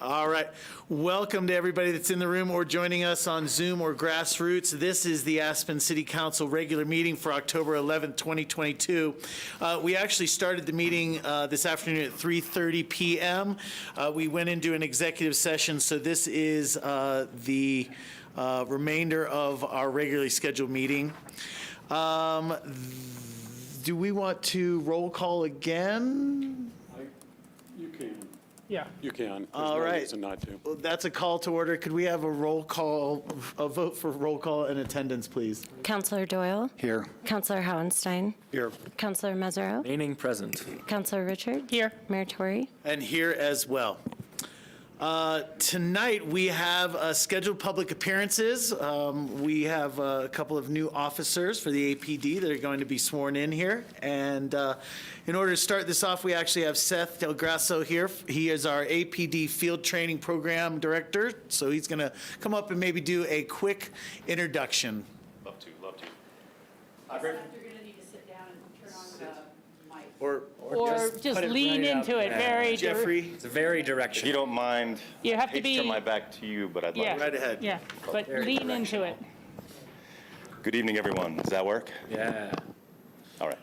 All right. Welcome to everybody that's in the room or joining us on Zoom or Grassroots. This is the Aspen City Council regular meeting for October 11th, 2022. We actually started the meeting this afternoon at 3:30 p.m. We went into an executive session, so this is the remainder of our regularly scheduled meeting. Do we want to roll call again? You can. Yeah. You can. All right. There's no reason not to. Well, that's a call to order. Could we have a roll call, a vote for roll call and attendance, please? Councillor Doyle. Here. Councillor Howenstein. Here. Councillor Mesereau. Remaining present. Councillor Richard. Here. Mayor Tory. And here as well. Tonight, we have scheduled public appearances. We have a couple of new officers for the APD that are going to be sworn in here. And in order to start this off, we actually have Seth Del Grasso here. He is our APD Field Training Program Director. So he's going to come up and maybe do a quick introduction. Love to. You're going to need to sit down and turn on the mic. Or just put it lean right into up it there. very. Jeffrey, It's very If directional. you don't mind, You have I to hate to be. turn my back to you, but I'd like Yeah. to. right ahead. Yeah, but Very lean into it. Good evening, everyone. Does that work? Yeah. All right.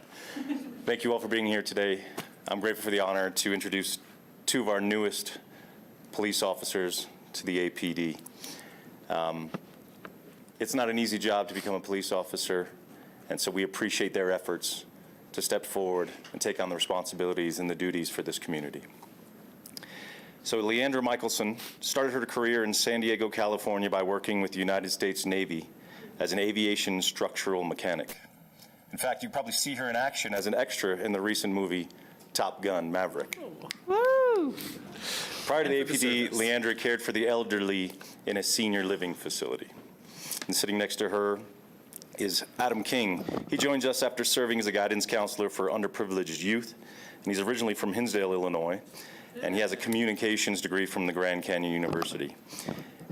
Thank you all for being here today. I'm grateful for the honor to introduce two of our newest police officers to the APD. It's not an easy job to become a police officer, and so we appreciate their efforts to step forward and take on the responsibilities and the duties for this community. So Leandra Michelson started her career in San Diego, California by working with the United States Navy as an aviation structural mechanic. In fact, you probably see her in action as an extra in the recent movie Top Gun: Maverick. Woo! Prior to the APD, Leandra cared for the elderly in a senior living facility. And sitting next to her is Adam King. He joins us after serving as a guidance counselor for underprivileged youth, and he's originally from Hinsdale, Illinois, and he has a communications degree from the Grand Canyon University.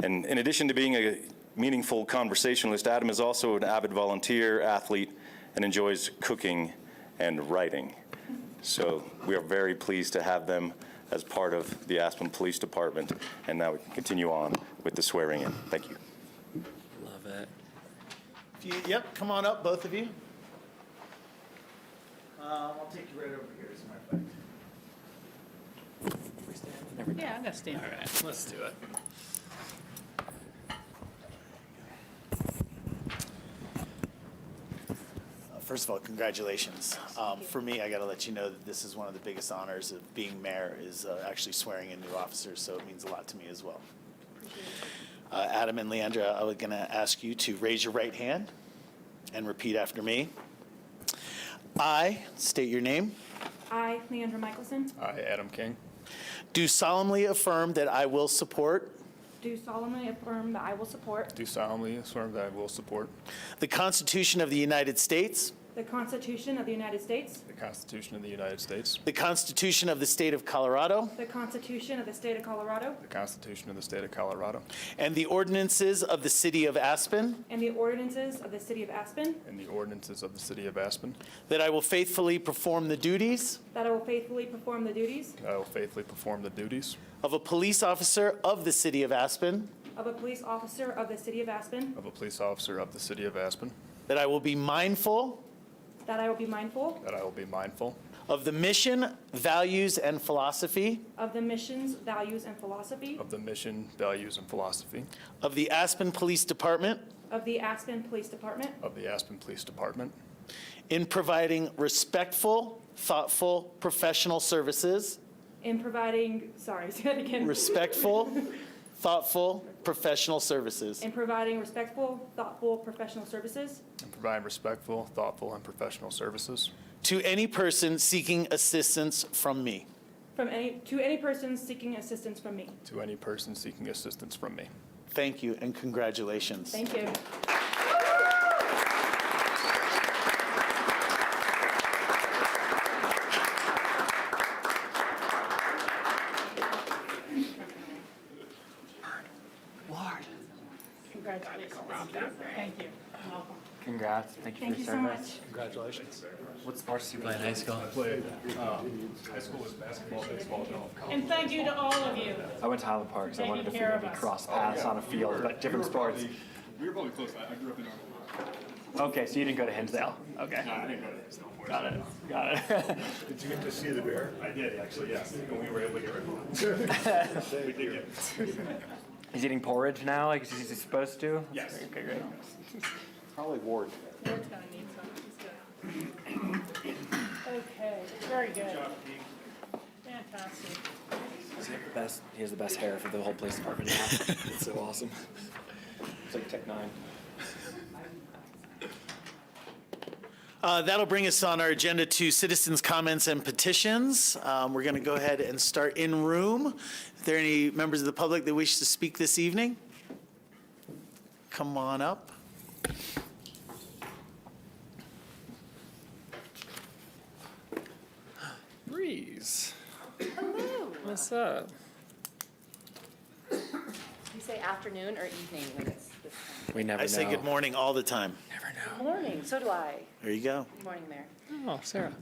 And in addition to being a meaningful conversationalist, Adam is also an avid volunteer, athlete, and enjoys cooking and writing. So we are very pleased to have them as part of the Aspen Police Department, and now we can continue on with the swearing in. Thank you. Love it. Yep, come on up, both of you. I'll take you right over here, as a matter of fact. Yeah, I'm gonna stand. All right, let's do it. First of all, congratulations. For me, I got to let you know that this is one of the biggest honors of being mayor is actually swearing in new officers, so it means a lot to me as well. Adam and Leandra, I was going to ask you to raise your right hand and repeat after me. I state your name. I, Leandra Michelson, I, Adam King, Do solemnly affirm that I will support do solemnly affirm that I will support do solemnly swear that I will support the Constitution of the United States, the Constitution of the United States, the Constitution of the United States, the Constitution of the State of Colorado, the Constitution of the State of Colorado, the Constitution of the State of Colorado, and the ordinances of the City of Aspen, and the ordinances of the City of Aspen, and the ordinances of the City of Aspen. that I will faithfully perform the duties that I will faithfully perform the duties I will faithfully perform the duties of a police officer of the City of Aspen, of a police officer of the City of Aspen, of a police officer of the City of Aspen, that I will be mindful that I will be mindful that I will be mindful of the mission, values, and philosophy of the missions, values, and philosophy of the mission, values, and philosophy of the Aspen Police Department of the Aspen Police Department of the Aspen Police Department in providing respectful, thoughtful, professional services, in providing, sorry, say that again. respectful, thoughtful, professional services In providing respectful, thoughtful, professional services and provide respectful, thoughtful, and professional services to any person seeking assistance from me. to any person seeking assistance from me. to any person seeking assistance from me. Thank you and congratulations. Thank you. Congratulations. Thank you. Welcome. Congrats. Thank you Thank for you your so service. much. Congratulations. What sports do you play in high school? Played high school was basketball, baseball, golf. And thank you to all of you. I went to Highland Park, so I wanted to Taking care of maybe us. cross paths on a field, but different sports. We were probably close. I grew up in Arnold. Okay, so you didn't go to Hinsdale. Okay. No, I didn't go to Hinsdale. Got it. Got it. Did you get to see the bear? I did, actually, yes. And we were able to get rid of him. We did get him. He's eating porridge now, like he's supposed to? Yes. Okay, great. Probably Ward. Ward's gonna need some. He's good. Okay, very good. Fantastic. He has the best hair for the whole police department now. It's so awesome. It's like Tech 9. That'll bring us on our agenda to citizens' comments and petitions. We're going to go ahead and start in room. If there are any members of the public that wish to speak this evening, come on up. Breeze. What's up? You say afternoon or evening when it's this time? We never know. I say good morning all the time. Never know. Morning, so do I. There you go. Good morning, Mayor. Oh, Sarah.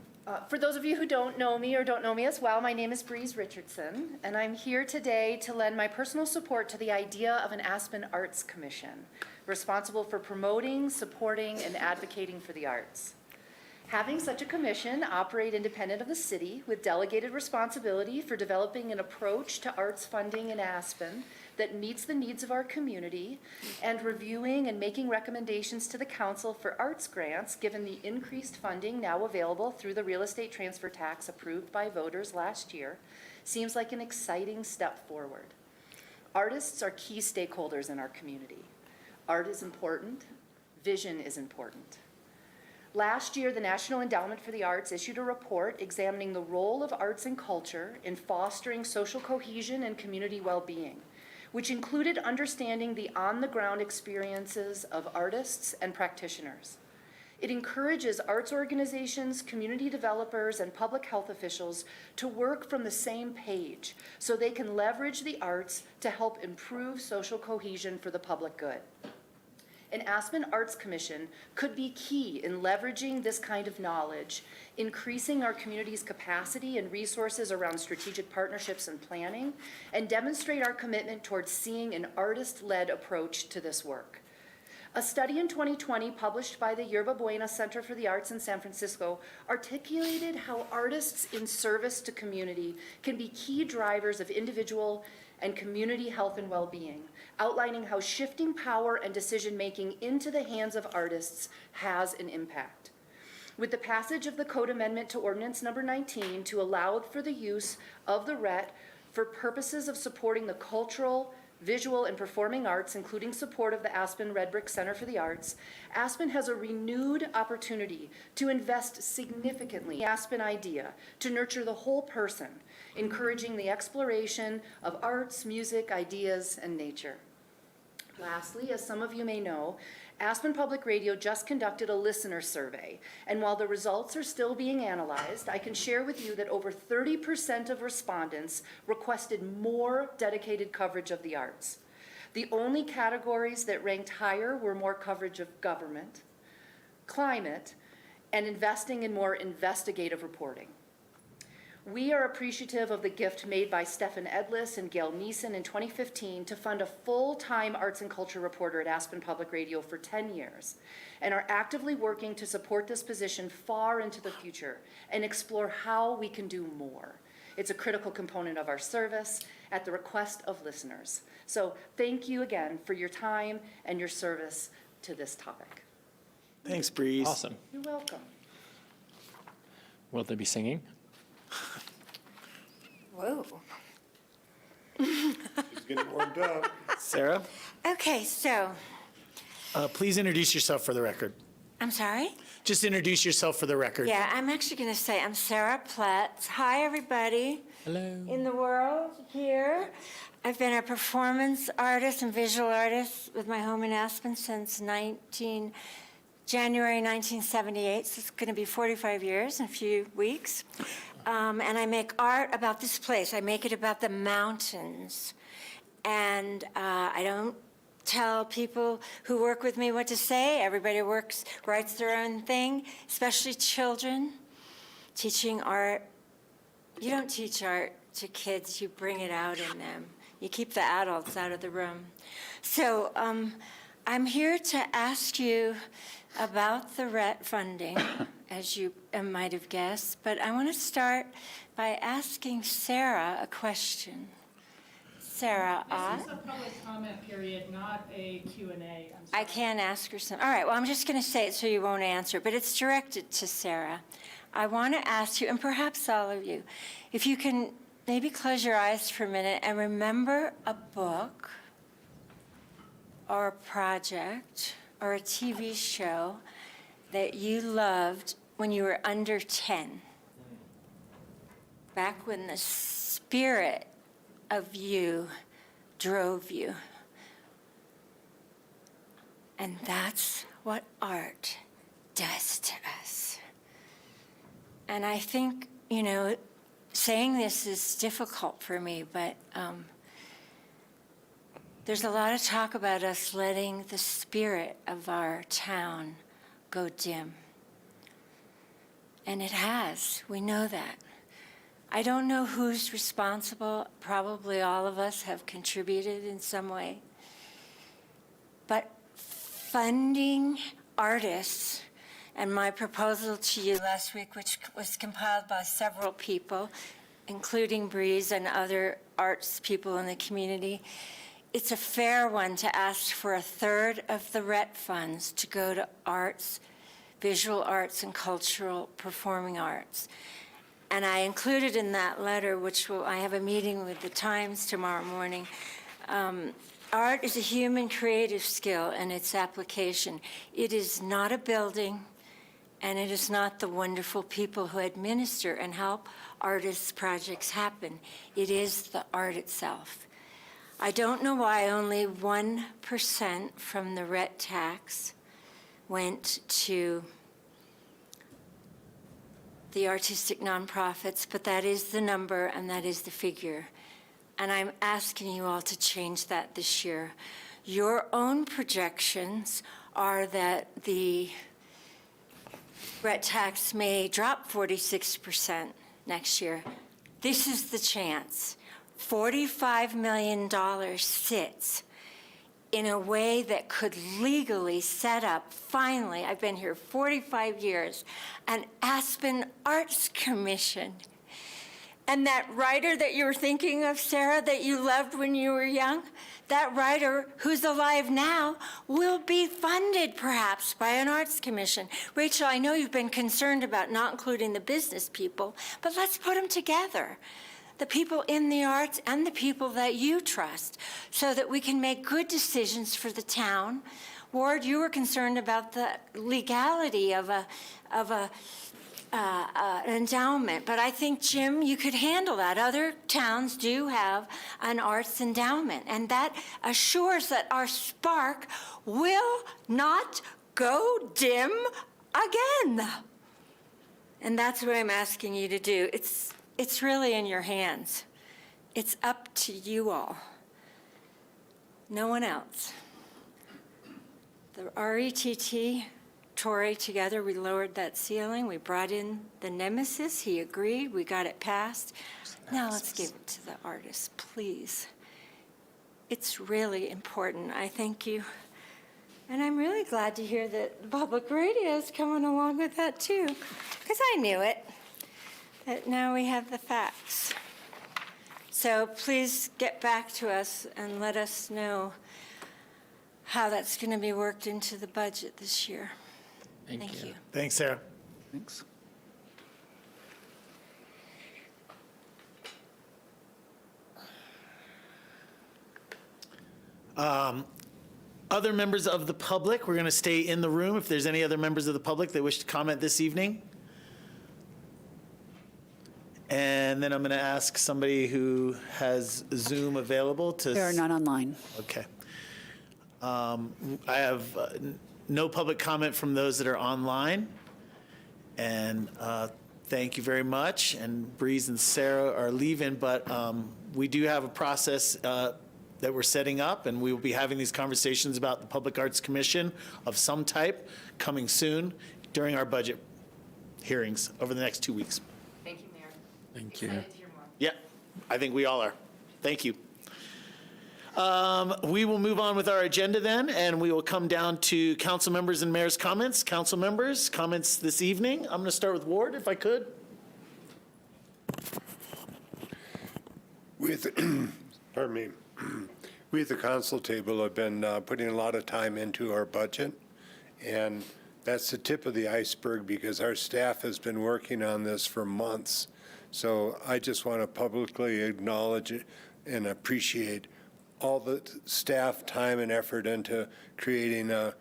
For those of you who don't know me or don't know me as well, my name is Breeze Richardson, and I'm here today to lend my personal support to the idea of an Aspen Arts Commission, responsible for promoting, supporting, and advocating for the arts. Having such a commission operate independent of the city with delegated responsibility for developing an approach to arts funding in Aspen that meets the needs of our community and reviewing and making recommendations to the council for arts grants given the increased funding now available through the real estate transfer tax approved by voters last year seems like an exciting step forward. Artists are key stakeholders in our community. Art is important. Vision is important. Last year, the National Endowment for the Arts issued a report examining the role of arts and culture in fostering social cohesion and community well-being, which included understanding the on-the-ground experiences of artists and practitioners. It encourages arts organizations, community developers, and public health officials to work from the same page so they can leverage the arts to help improve social cohesion for the public good. An Aspen Arts Commission could be key in leveraging this kind of knowledge, increasing our community's capacity and resources around strategic partnerships and planning, and demonstrate our commitment towards seeing an artist-led approach to this work. A study in 2020 published by the Yerba Buena Center for the Arts in San Francisco articulated how artists in service to community can be key drivers of individual and community health and well-being, outlining how shifting power and decision-making into the hands of artists has an impact. With the passage of the Code Amendment to Ordinance Number 19 to allow for the use of the RET for purposes of supporting the cultural, visual, and performing arts, including support of the Aspen Red Brick Center for the Arts, Aspen has a renewed opportunity to invest significantly in the Aspen idea to nurture the whole person, encouraging the exploration of arts, music, ideas, and nature. Lastly, as some of you may know, Aspen Public Radio just conducted a listener survey, and while the results are still being analyzed, I can share with you that over 30% of respondents requested more dedicated coverage of the arts. The only categories that ranked higher were more coverage of government, climate, and investing in more investigative reporting. We are appreciative of the gift made by Stefan Edlis and Gail Neeson in 2015 to fund a full-time arts and culture reporter at Aspen Public Radio for 10 years, and are actively working to support this position far into the future and explore how we can do more. It's a critical component of our service at the request of listeners. So thank you again for your time and your service to this topic. Thanks, Breeze. Awesome. You're welcome. Will they be singing? Whoa. He's getting warmed up. Sarah, Okay, so, please introduce yourself for the record. I'm sorry? Just introduce yourself for the record. Yeah, I'm actually going to say I'm Sarah Pletz. Hi, everybody Hello. in the world here. I've been a performance artist and visual artist with my home in Aspen since January 1978, so it's going to be 45 years in a few weeks. And I make art about this place. I make it about the mountains. And I don't tell people who work with me what to say. Everybody writes their own thing, especially children. Teaching art, you don't teach art to kids, you bring it out in them. You keep the adults out of the room. So I'm here to ask you about the RET funding, as you might have guessed, but I want to start by asking Sarah a question. Sarah, This is a public comment period, not a Q&A. I can't ask her some. All right, well, I'm just going to say it so you won't answer, but it's directed to Sarah. I want to ask you, and perhaps all of you, if you can maybe close your eyes for a minute and remember a book or a project or a TV show that you loved when you were under 10, back when the spirit of you drove you. And that's what art does to us. And I think, you know, saying this is difficult for me, but there's a lot of talk about us letting the spirit of our town go dim. And it has. We know that. I don't know who's responsible. Probably all of us have contributed in some way. But funding artists, and my proposal to you last week, which was compiled by several people, including Breeze and other arts people in the community, it's a fair one to ask for 1/3 of the RET funds to go to arts, visual arts and cultural performing arts. And I included in that letter, I have a meeting with the Times tomorrow morning, art is a human creative skill and its application. It is not a building, and it is not the wonderful people who administer and help artists' projects happen. It is the art itself. I don't know why only 1% from the RET tax went to the artistic nonprofits, but that is the number and that is the figure. And I'm asking you all to change that this year. Your own projections are that the RET tax may drop 46% next year. This is the chance. $45 million sits in a way that could legally set up, finally, I've been here 45 years, an Aspen Arts Commission. And that writer that you were thinking of, Sarah, that you loved when you were young, that writer who's alive now will be funded perhaps by an arts commission. Rachel, I know you've been concerned about not including the business people, but let's put them together. The people in the arts and the people that you trust, so that we can make good decisions for the town. Ward, you were concerned about the legality of an endowment, but I think, Jim, you could handle that. Other towns do have an arts endowment, and that assures that our spark will not go dim again. And that's what I'm asking you to do. It's really in your hands. It's up to you all. No one else. The RETT, Tory, together, we lowered that ceiling. We brought in the nemesis. He agreed. We got it passed. Now let's give it to the artists, please. It's really important. I thank you. And I'm really glad to hear that public radio is coming along with that, too, because I knew it. That now we have the facts. So please get back to us and let us know how that's going to be worked into the budget this year. Thank you. Thanks, Sarah. Thanks. Other members of the public, we're going to stay in the room if there's any other members of the public that wish to comment this evening. And then I'm going to ask somebody who has Zoom available to... There are none online. Okay. I have no public comment from those that are online. And thank you very much. And Breeze and Sarah are leaving, but we do have a process that we're setting up, and we will be having these conversations about the Public Arts Commission of some type coming soon during our budget hearings over the next 2 weeks. Thank you, Mayor. Thank you. Excited to hear more. Yeah, I think we all are. Thank you. We will move on with our agenda then, and we will come down to council members and mayor's comments. Council members, comments this evening. I'm going to start with Ward, if I could. Pardon me. We at the council table have been putting a lot of time into our budget, and that's the tip of the iceberg because our staff has been working on this for months. So I just want to publicly acknowledge and appreciate all the staff time and effort into creating a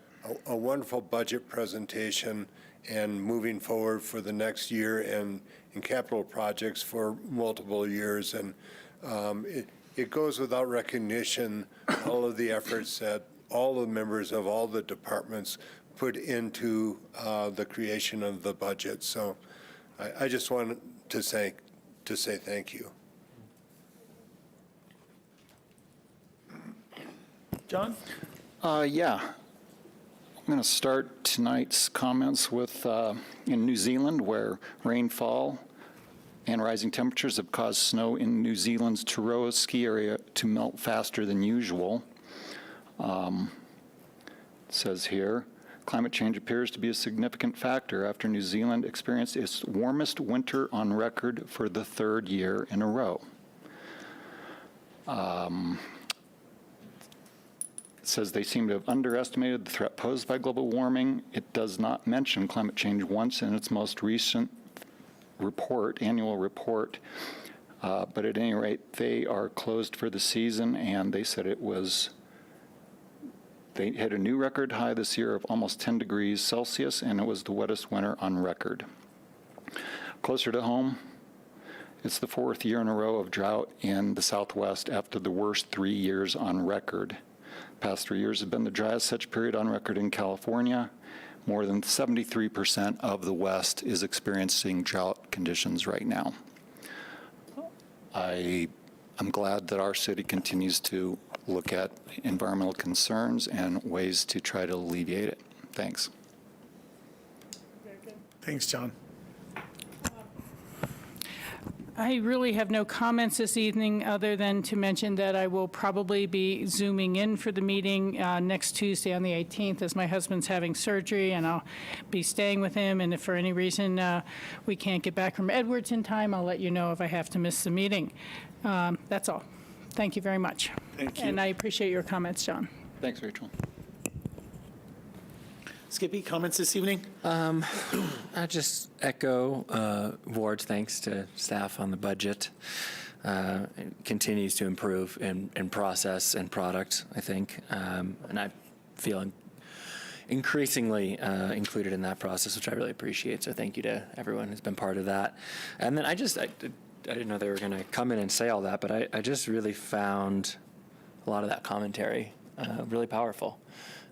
wonderful budget presentation and moving forward for the next year and in capital projects for multiple years. And it goes without recognition, all of the efforts that all the members of all the departments put into the creation of the budget. So I just wanted to say thank you. John? Yeah. I'm going to start tonight's comments with in New Zealand, where rainfall and rising temperatures have caused snow in New Zealand's Turoa ski area to melt faster than usual. It says here, climate change appears to be a significant factor after New Zealand experienced its warmest winter on record for the third year in a row. It says they seem to have underestimated the threat posed by global warming. It does not mention climate change once in its most recent annual report. But at any rate, they are closed for the season, and they said they hit a new record high this year of almost 10 degrees Celsius, and it was the wettest winter on record. Closer to home, it's the fourth year in a row of drought in the Southwest after the worst 3 years on record. Past 3 years have been the driest such period on record in California. More than 73% of the West is experiencing drought conditions right now. I'm glad that our city continues to look at environmental concerns and ways to try to alleviate it. Thanks. Thanks, John. I really have no comments this evening other than to mention that I will probably be Zooming in for the meeting next Tuesday on the 18th as my husband's having surgery, and I'll be staying with him. And if for any reason we can't get back from Edwards in time, I'll let you know if I have to miss the meeting. That's all. Thank you very much. Thank you. And I appreciate your comments, John. Thanks, Rachel. Skippy, comments this evening? I just echo Ward's thanks to staff on the budget. It continues to improve in process and product, I think. And I feel increasingly included in that process, which I really appreciate. So thank you to everyone who's been part of that. And then I didn't know they were going to come in and say all that, but I just really found a lot of that commentary really powerful.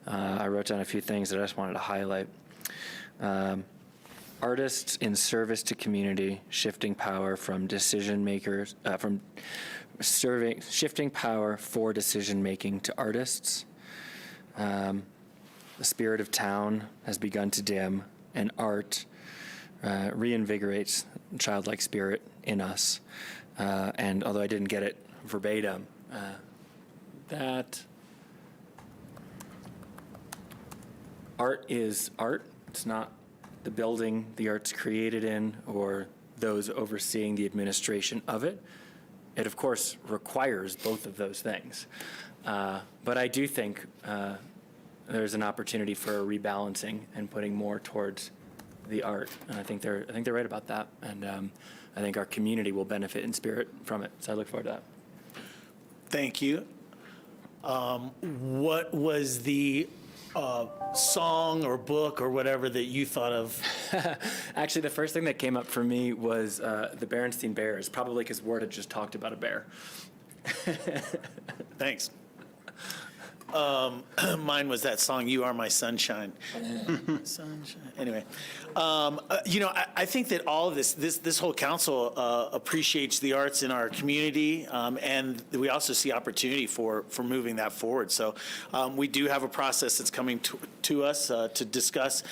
I wrote down a few things that I just wanted to highlight. Artists in service to community, shifting power from decision makers, shifting power for decision making to artists. The spirit of town has begun to dim, and art reinvigorates childlike spirit in us. And although I didn't get it verbatim, that art is art. It's not the building the art's created in or those overseeing the administration of it. It, of course, requires both of those things. But I do think there's an opportunity for a rebalancing and putting more towards the art. And I think they're right about that. And I think our community will benefit in spirit from it. So I look forward to that. Thank you. What was the song or book or whatever that you thought of? Actually, the first thing that came up for me was the Berenstein Bears, probably because Ward had just talked about a bear. Thanks. Mine was that song, You Are My Sunshine. Sunshine. Anyway, I think that all of this whole council appreciates the arts in our community, and we also see opportunity for moving that forward. So we do have a process that's coming to us to discuss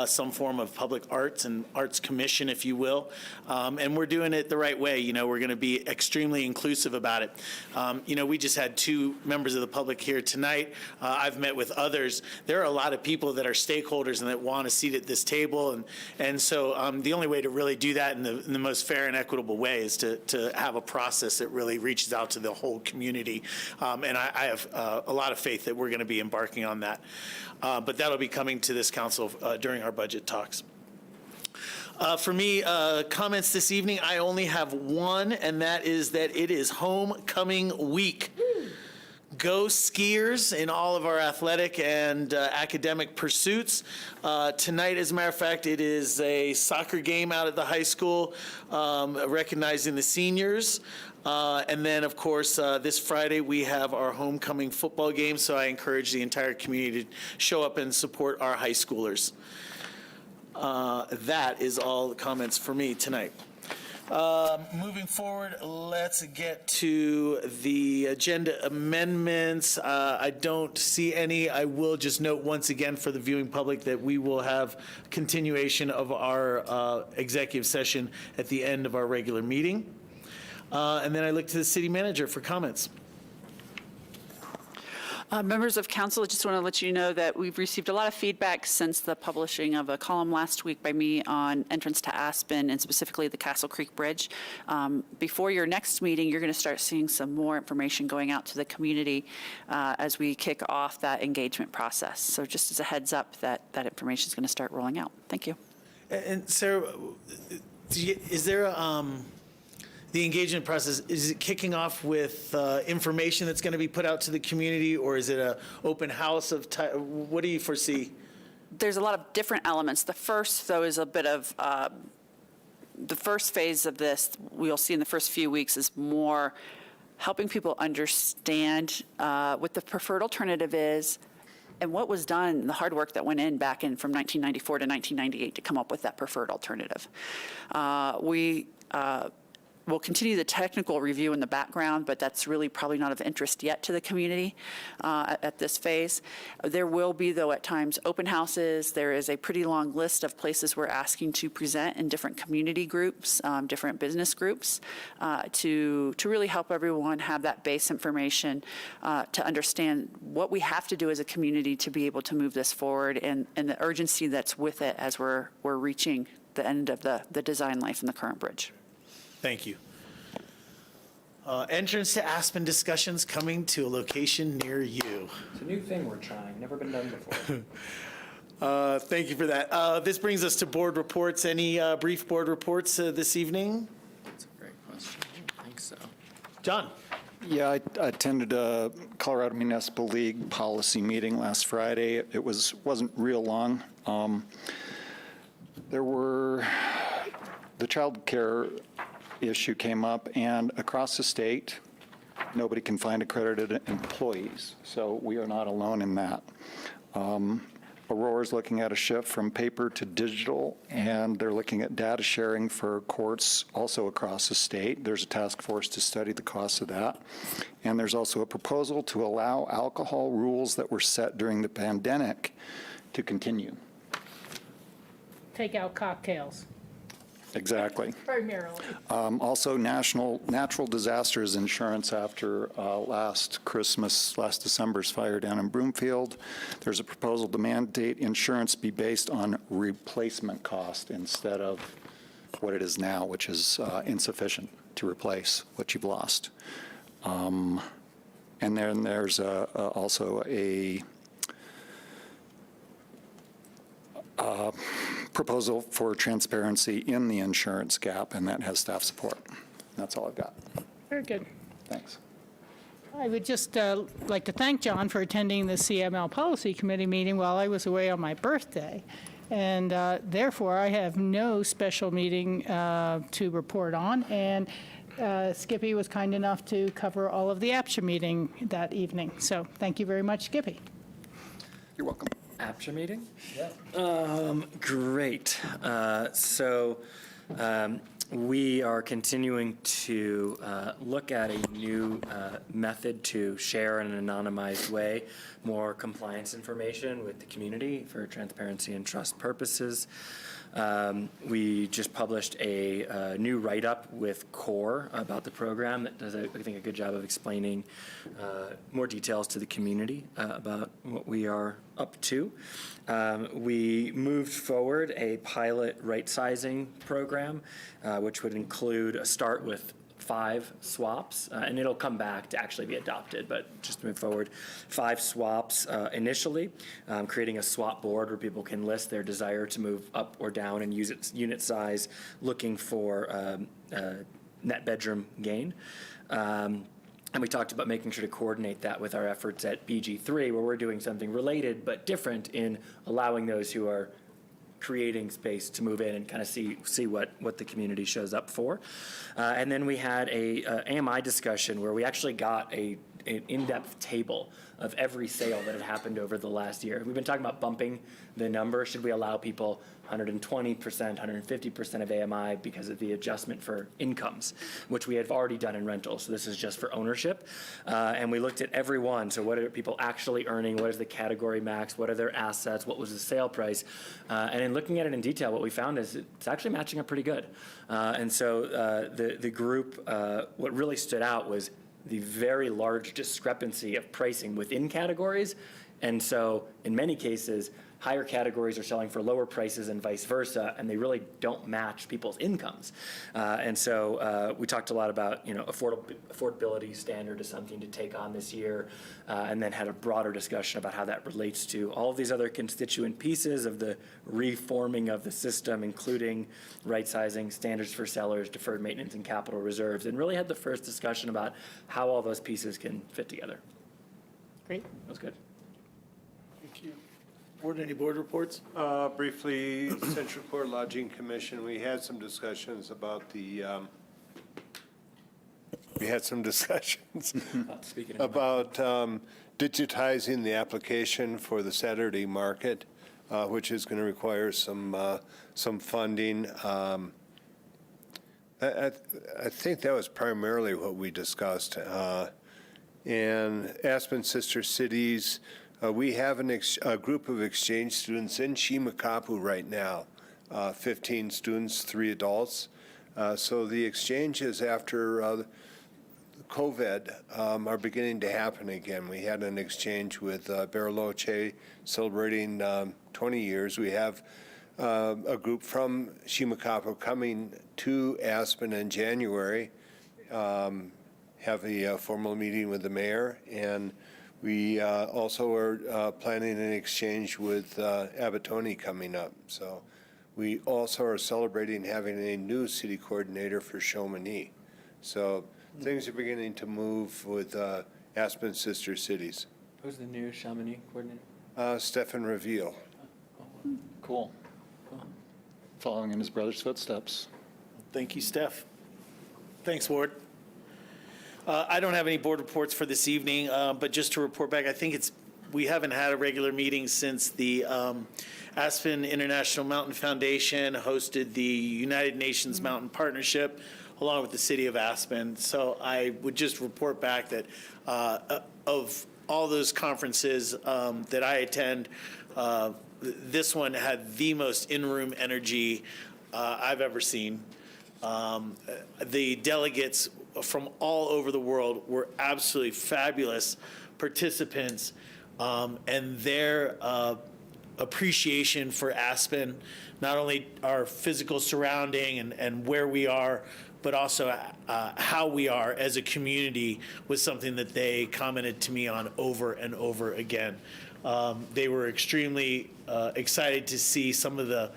some form of public arts and arts commission, if you will, and we're doing it the right way. We're going to be extremely inclusive about it. We just had 2 members of the public here tonight. I've met with others. There are a lot of people that are stakeholders and that want a seat at this table, and so the only way to really do that in the most fair and equitable way is to have a process that really reaches out to the whole community, and I have a lot of faith that we're going to be embarking on that. But that'll be coming to this council during our budget talks. For me, comments this evening, I only have one, and that is that it is homecoming week. Go Skiers in all of our athletic and academic pursuits. Tonight, as a matter of fact, it is a soccer game out at the high school recognizing the seniors. And then, of course, this Friday, we have our homecoming football game, so I encourage the entire community to show up and support our high schoolers. That is all the comments for me tonight. Moving forward, let's get to the agenda amendments. I don't see any. I will just note once again for the viewing public that we will have continuation of our executive session at the end of our regular meeting. And then I look to the city manager for comments. Members of council, I just want to let you know that we've received a lot of feedback since the publishing of a column last week by me on entrance to Aspen and specifically the Castle Creek Bridge. Before your next meeting, you're going to start seeing some more information going out to the community as we kick off that engagement process. So just as a heads up that information is going to start rolling out. Thank you. And Sarah, is there the engagement process, is it kicking off with information that's going to be put out to the community, or is it an open house of what do you foresee? There's a lot of different elements. The first, though, is a bit of the first phase of this, we'll see in the first few weeks, is more helping people understand what the preferred alternative is and what was done, the hard work that went in back in from 1994 to 1998 to come up with that preferred alternative. We'll continue the technical review in the background, but that's really probably not of interest yet to the community at this phase. There will be, though, at times open houses. There is a pretty long list of places we're asking to present in different community groups, different business groups, to really help everyone have that base information to understand what we have to do as a community to be able to move this forward and the urgency that's with it as we're reaching the end of the design life in the current bridge. Thank you. Entrance to Aspen discussions coming to a location near you. It's a new thing we're trying, never been done before. Thank you for that. This brings us to board reports. Any brief board reports this evening? That's a great question. I don't think so. John? Yeah, I attended a Colorado Municipal League policy meeting last Friday. It wasn't real long. The child care issue came up, and across the state, nobody can find accredited employees, so we are not alone in that. Aurora's looking at a shift from paper to digital, and they're looking at data sharing for courts also across the state. There's a task force to study the costs of that. And there's also a proposal to allow alcohol rules that were set during the pandemic to continue. Take out cocktails. Exactly. Primarily. Also, natural disasters insurance after last December's fire down in Broomfield. There's a proposal to mandate insurance be based on replacement cost instead of what it is now, which is insufficient to replace what you've lost. And then there's also a proposal for transparency in the insurance gap, and that has staff support. That's all I've got. Very good. Thanks. I would just like to thank John for attending the CML Policy Committee meeting while I was away on my birthday. And therefore, I have no special meeting to report on. And Skippy was kind enough to cover all of the APSHA meeting that evening. So thank you very much, Skippy. You're welcome. APSHA meeting? Great. We are continuing to look at a new method to share in an anonymized way more compliance information with the community for transparency and trust purposes. We just published a new write-up with CoA about the program that does, I think, a good job of explaining more details to the community about what we are up to. We moved forward a pilot right-sizing program, which would include a start with 5 swaps, and it'll come back to actually be adopted, but just to move forward, 5 swaps initially, creating a swap board where people can list their desire to move up or down and use its unit size, looking for net bedroom gain. And we talked about making sure to coordinate that with our efforts at BG3, where we're doing something related but different in allowing those who are creating space to move in and kind of see what the community shows up for. And then we had a AMI discussion where we actually got an in-depth table of every sale that had happened over the last year. We've been talking about bumping the number. Should we allow people 120%, 150% of AMI because of the adjustment for incomes, which we have already done in rentals. So this is just for ownership. And we looked at every one. So what are people actually earning? What is the category max? What are their assets? What was the sale price? And in looking at it in detail, what we found is it's actually matching up pretty good. And so the group, what really stood out was the very large discrepancy of pricing within categories. And so in many cases, higher categories are selling for lower prices and vice versa, and they really don't match people's incomes. And so we talked a lot about, affordability standard is something to take on this year, and then had a broader discussion about how that relates to all of these other constituent pieces of the reforming of the system, including right-sizing, standards for sellers, deferred maintenance, and capital reserves, and really had the first discussion about how all those pieces can fit together. Great. That was good. Thank you. Board, any board reports? Briefly, Central Port Lodging Commission, we had some discussions about the, about digitizing the application for the Saturday market, which is going to require some funding. I think that was primarily what we discussed. And Aspen Sister Cities, we have a group of exchange students in Shimakapu right now, 15 students, 3 adults. So the exchanges after COVID are beginning to happen again. We had an exchange with Bariloche celebrating 20 years. We have a group from Shimakapu coming to Aspen in January, have a formal meeting with the mayor, and we also are planning an exchange with Abatoni coming up. So we also are celebrating having a new city coordinator for Chamonix. So things are beginning to move with Aspen Sister Cities. Who's the new Chamonix coordinator? Stefan Reveal. Cool. Following in his brother's footsteps. Thank you, Steph. Thanks, Ward. I don't have any board reports for this evening, but just to report back, I think we haven't had a regular meeting since the Aspen International Mountain Foundation hosted the United Nations Mountain Partnership along with the city of Aspen. So I would just report back that of all those conferences that I attend, this one had the most in-room energy I've ever seen. The delegates from all over the world were absolutely fabulous participants, and their appreciation for Aspen, not only our physical surrounding and where we are, but also how we are as a community, was something that they commented to me on over and over again. They were extremely excited to see some of the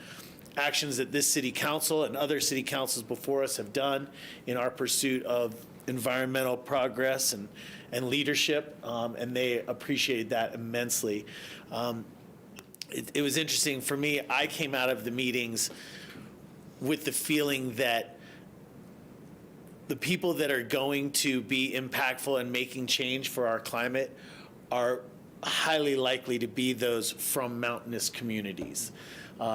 actions that this city council and other city councils before us have done in our pursuit of environmental progress and leadership, and they appreciated that immensely. It was interesting for me. I came out of the meetings with the feeling that the people that are going to be impactful and making change for our climate are highly likely to be those from mountainous communities.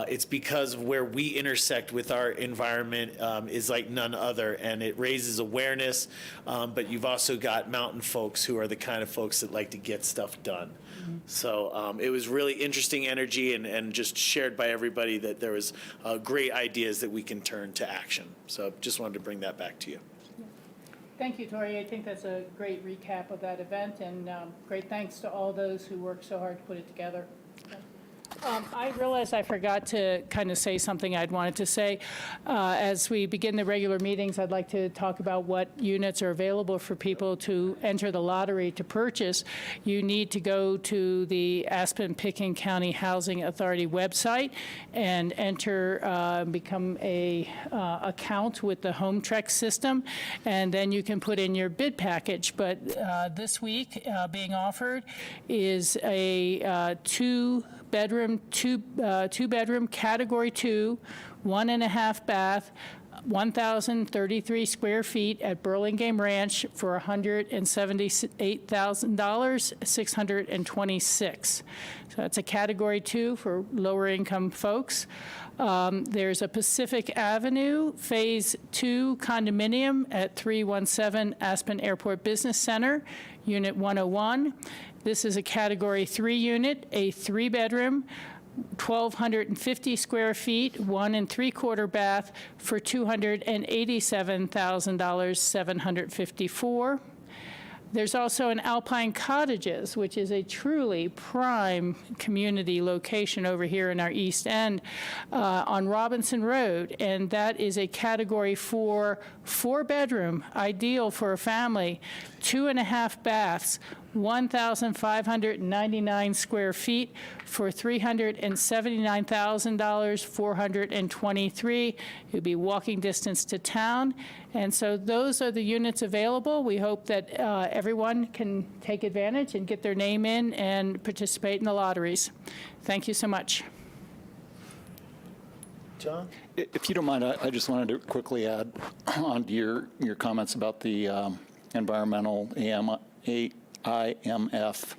It's because where we intersect with our environment is like none other, and it raises awareness, but you've also got mountain folks who are the kind of folks that like to get stuff done. So it was really interesting energy and just shared by everybody that there was great ideas that we can turn to action. So just wanted to bring that back to you. Thank you, Tori. I think that's a great recap of that event, and great thanks to all those who worked so hard to put it together. I realized I forgot to kind of say something I'd wanted to say. As we begin the regular meetings, I'd like to talk about what units are available for people to enter the lottery to purchase. You need to go to the Aspen-Pickens County Housing Authority website and enter, become a account with the Home Trek system, and then you can put in your bid package. But this week being offered is a two-bedroom, Category 2, 1.5 bath, 1,033 square feet at Burlingame Ranch for $178,626. So that's a Category 2 for lower income folks. There's a Pacific Avenue Phase 2 condominium at 317 Aspen Airport Business Center, Unit 101. This is a Category 3 unit, a 3-bedroom, 1,250 square feet, 1 3/4 bath for $287,754. There's also an Alpine Cottages, which is a truly prime community location over here in our East End on Robinson Road, and that is a Category 4, 4-bedroom, ideal for a family, 2.5 baths, 1,599 square feet for $379,423. It would be walking distance to town. And so those are the units available. We hope that everyone can take advantage and get their name in and participate in the lotteries. Thank you so much. John? If you don't mind, I just wanted to quickly add on to your comments about the environmental IMF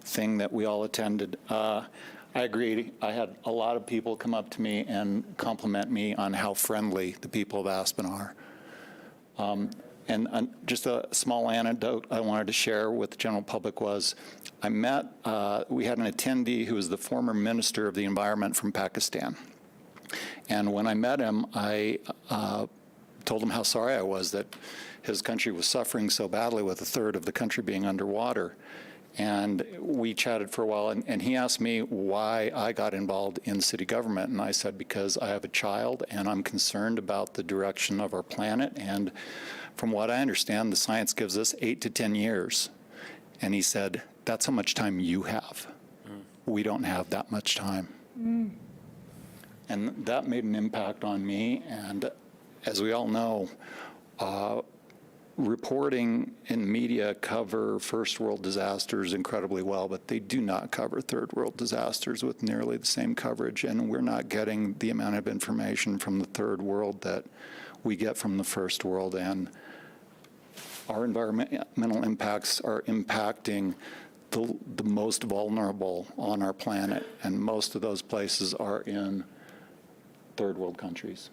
thing that we all attended. I agree. I had a lot of people come up to me and compliment me on how friendly the people of Aspen are. And just a small anecdote I wanted to share with the general public was we had an attendee who was the former Minister of the Environment from Pakistan. And when I met him, I told him how sorry I was that his country was suffering so badly with a third of the country being underwater. And we chatted for a while, and he asked me why I got involved in city government. And I said, because I have a child, and I'm concerned about the direction of our planet. And from what I understand, the science gives us 8 to 10 years. And he said, that's how much time you have. We don't have that much time. And that made an impact on me. And as we all know, reporting in media cover first world disasters incredibly well, but they do not cover third world disasters with nearly the same coverage. And we're not getting the amount of information from the third world that we get from the first world. And our environmental impacts are impacting the most vulnerable on our planet. And most of those places are in third world countries.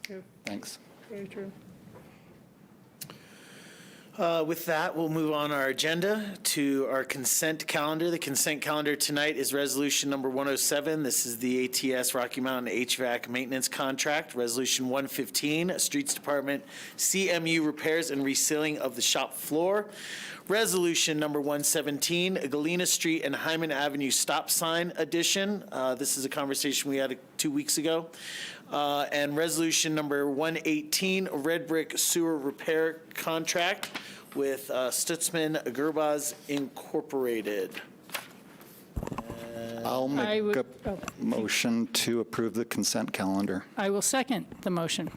True. Thanks. Very true. With that, we'll move on our agenda to our consent calendar. The consent calendar tonight is resolution number 107. This is the ATS Rocky Mountain HVAC maintenance contract. Resolution 115, Streets Department CMU repairs and resealing of the shop floor. Resolution number 117, Galena Street and Hyman Avenue stop sign addition. This is a conversation we had 2 weeks ago. And resolution number 118, Red Brick Sewer Repair Contract with Stutzman Gerbaz Incorporated. I'll I make would- a motion to approve the consent calendar. I will second the motion.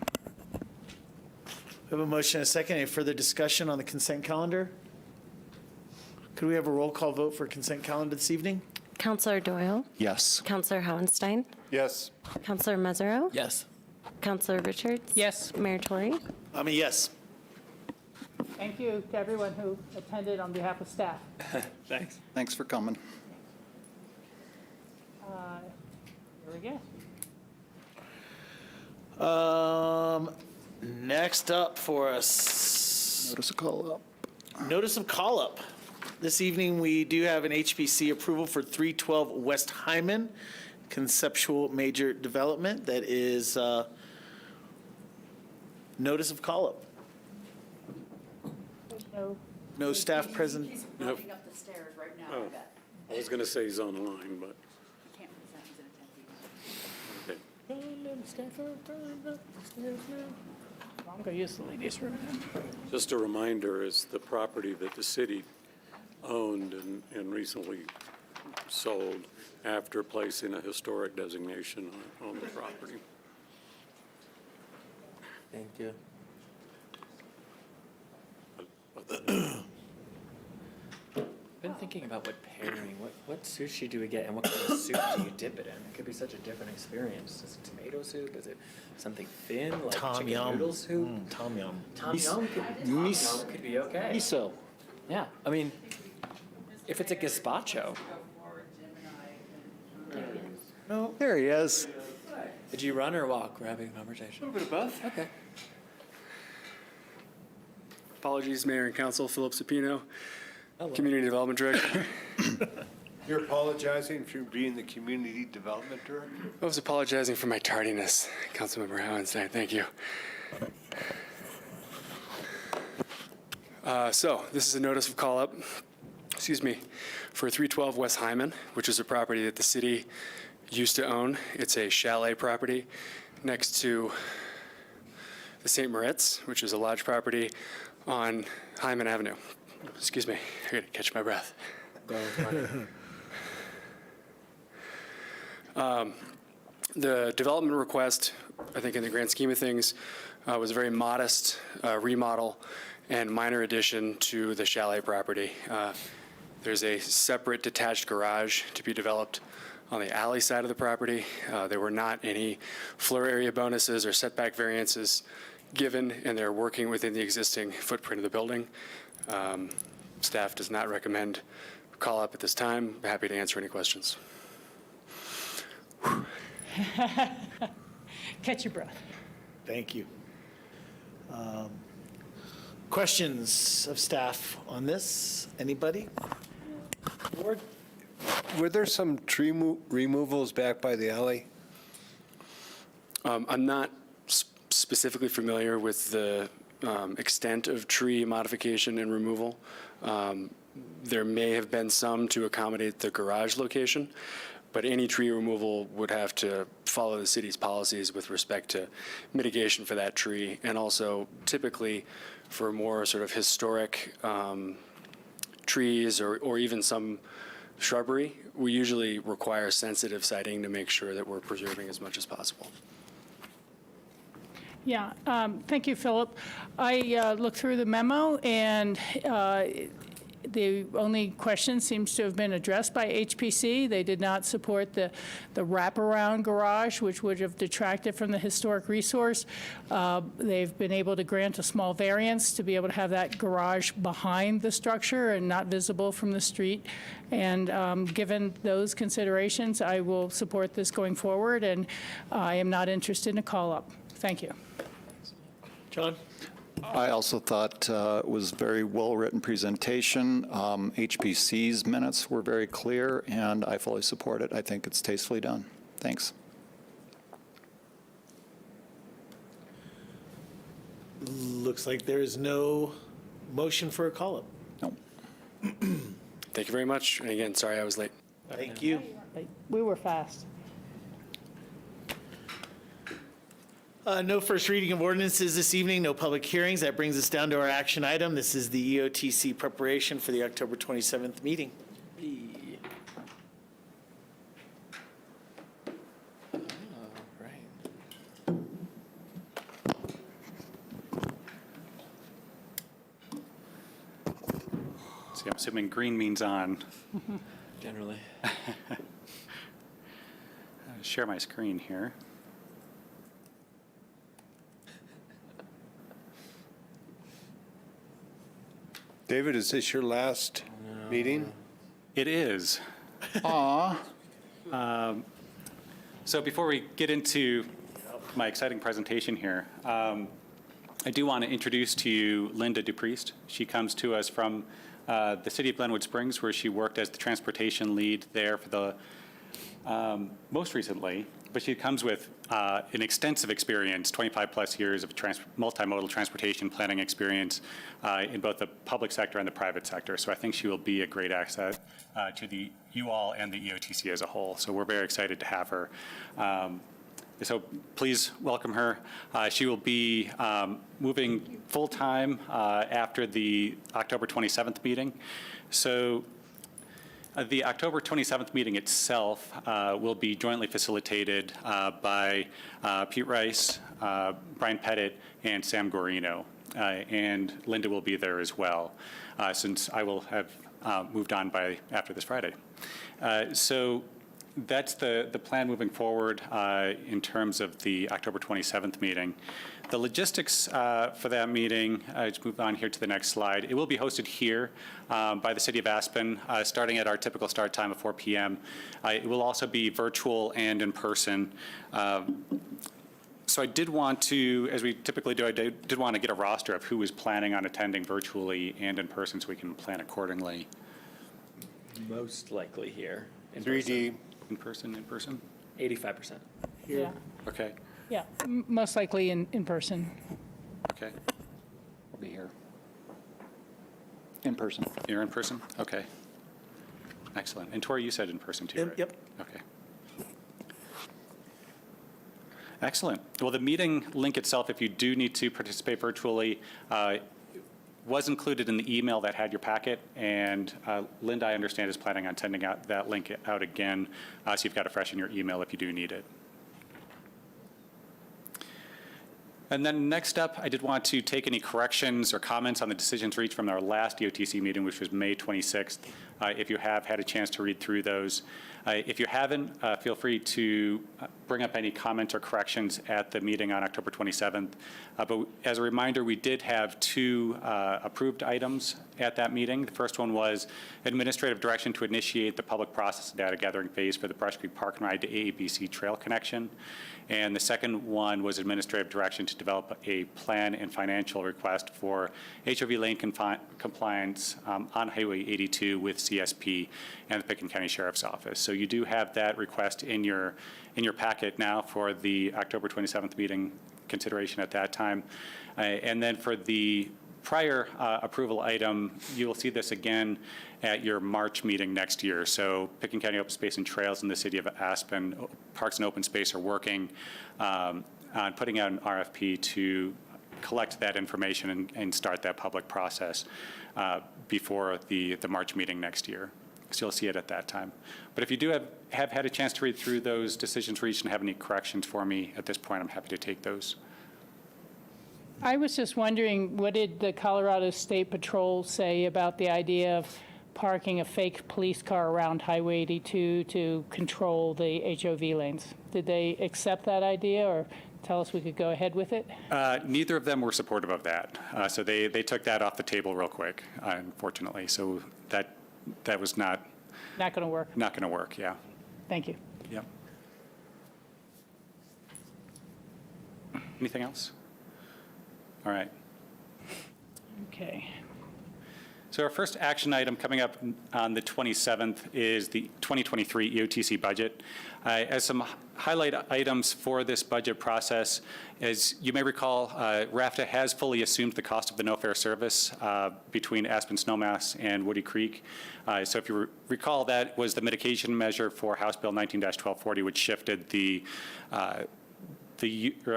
We have a motion and a second. Any further discussion on the consent calendar? Could we have a roll call vote for consent calendar this evening? Counselor Doyle, Yes. Counselor Hohenstein, Yes. Counselor Mesereau, Yes. Counselor Richards? Yes. Mayor Tory? I'm a yes. Thank you to everyone who attended on behalf of staff. Thanks. Thanks for coming. Here we go. Next up for us, Notice a call up. notice of call-up. This evening, we do have an HPC approval for 312 West Hyman, conceptual major development. That is notice of call-up. No. No staff present. Walking up the stairs right now, I bet. I was going to say he's on the line, but. Can't present, he's an attendee. I'm going to use the ladies' room then. Just a reminder, is the property that the city owned and recently sold after placing a historic designation on the property. Thank you. Been thinking about what pairing, what sushi do we get, and what kind of soup do you dip it in? It could be such a different experience. Is it tomato soup? Is it something thin like Tom chicken yum. noodle soup? Tom yum. Tom yum could be okay. Miso. Yeah, I mean, if it's a gazpacho, There he is. did you run or walk? We're having a conversation. A little bit of both. Okay. Apologies, Mayor and Council, Philip Sapino, Hello. Community Development Director. You're apologizing for being the Community Development Director? I was apologizing for my tardiness, Councilmember Howenstein. Thank you. So this is a notice of call-up, for 312 West Hyman, which is a property that the city used to own. It's a chalet property next to the St. Moritz, which is a lodge property on Hyman Avenue. Excuse me, I gotta catch my breath. The development request, I think in the grand scheme of things, was a very modest remodel and minor addition to the chalet property. There's a separate detached garage to be developed on the alley side of the property. There were not any floor area bonuses or setback variances given, and they're working within the existing footprint of the building. Staff does not recommend call up at this time. Happy to answer any questions. Catch your breath. Thank you. Questions of staff on this? Anybody? Board? Were there some tree removals back by the alley? I'm not specifically familiar with the extent of tree modification and removal. There may have been some to accommodate the garage location, but any tree removal would have to follow the city's policies with respect to mitigation for that tree, and also typically for more sort of historic trees or even some shrubbery, we usually require sensitive siting to make sure that we're preserving as much as possible. Yeah, thank you, Philip. I looked through the memo, and the only question seems to have been addressed by HPC. They did not support the wraparound garage, which would have detracted from the historic resource. They've been able to grant a small variance to be able to have that garage behind the structure and not visible from the street. And given those considerations, I will support this going forward, and I am not interested in a call-up. Thank you. John? I also thought it was very well-written presentation. HPC's minutes were very clear, and I fully support it. I think it's tastefully done. Thanks. Looks like there is no motion for a call-up. No. Thank you very much. And again, sorry I was late. Thank you. We were fast. No first reading of ordinances this evening, no public hearings. That brings us down to our action item. This is the EOTC preparation for the October 27th meeting. See, I'm assuming green means on. Generally. Share my screen here. David, is this your last meeting? It is. Aw. So before we get into my exciting presentation here, I do want to introduce to you Linda DuPriest. She comes to us from the city of Glenwood Springs, where she worked as the transportation lead there for the most recently, but she comes with an extensive experience, 25 plus years of multimodal transportation planning experience in both the public sector and the private sector. So I think she will be a great asset to you all and the EOTC as a whole. So we're very excited to have her. So please welcome her. She will be moving full-time after the October 27th meeting. So the October 27th meeting itself will be jointly facilitated by Pete Rice, Brian Pettit, and Sam Gorino. And Linda will be there as well, since I will have moved on after this Friday. So that's the plan moving forward in terms of the October 27th meeting. The logistics for that meeting, let's move on here to the next slide. It will be hosted here by the city of Aspen, starting at our typical start time of 4 p.m. It will also be virtual and in person. So I did want to, as we typically do, I did want to get a roster of who is planning on attending virtually and in person so we can plan accordingly. Most likely here. In 3D. In person? 85%. Yeah. Okay. Yeah, most likely in person. Okay. We'll be here. In person. You're in person? Okay. Excellent. And Tori, you said in person too, right? Yep. Okay. Excellent. Well, the meeting link itself, if you do need to participate virtually, was included in the email that had your packet, and Linda, I understand, is planning on sending out that link out again, so you've got it fresh in your email if you do need it. And then next up, I did want to take any corrections or comments on the decisions reached from our last EOTC meeting, which was May 26th, if you have had a chance to read through those. If you haven't, feel free to bring up any comments or corrections at the meeting on October 27th. But as a reminder, we did have two approved items at that meeting. The first one was administrative direction to initiate the public process data gathering phase for the Brush Creek Park and Ride to AABC Trail connection. And the second one was administrative direction to develop a plan and financial request for HOV lane compliance on Highway 82 with CSP and the Pickens County Sheriff's Office. So you do have that request in your packet now for the October 27th meeting consideration at that time. And then for the prior approval item, you will see this again at your March meeting next year. So Pickens County Open Space and Trails in the city of Aspen, Parks and Open Space are working on putting out an RFP to collect that information and start that public process before the March meeting next year. So you'll see it at that time. But if you do have had a chance to read through those decisions reached and have any corrections for me at this point, I'm happy to take those. I was just wondering, what did the Colorado State Patrol say about the idea of parking a fake police car around Highway 82 to control the HOV lanes? Did they accept that idea or tell us we could go ahead with it? Neither of them were supportive of that. So they took that off the table real quick, unfortunately. So that was not Not going to work. Not going to work, yeah. Thank you. Yep. Anything else? All right. Okay. So our first action item coming up on the 27th is the 2023 EOTC budget. As some highlight items for this budget process, as you may recall, RAFTA has fully assumed the cost of the no-fare service between Aspen Snowmass and Woody Creek. So if you recall, that was the mitigation measure for House Bill 19-1240, which shifted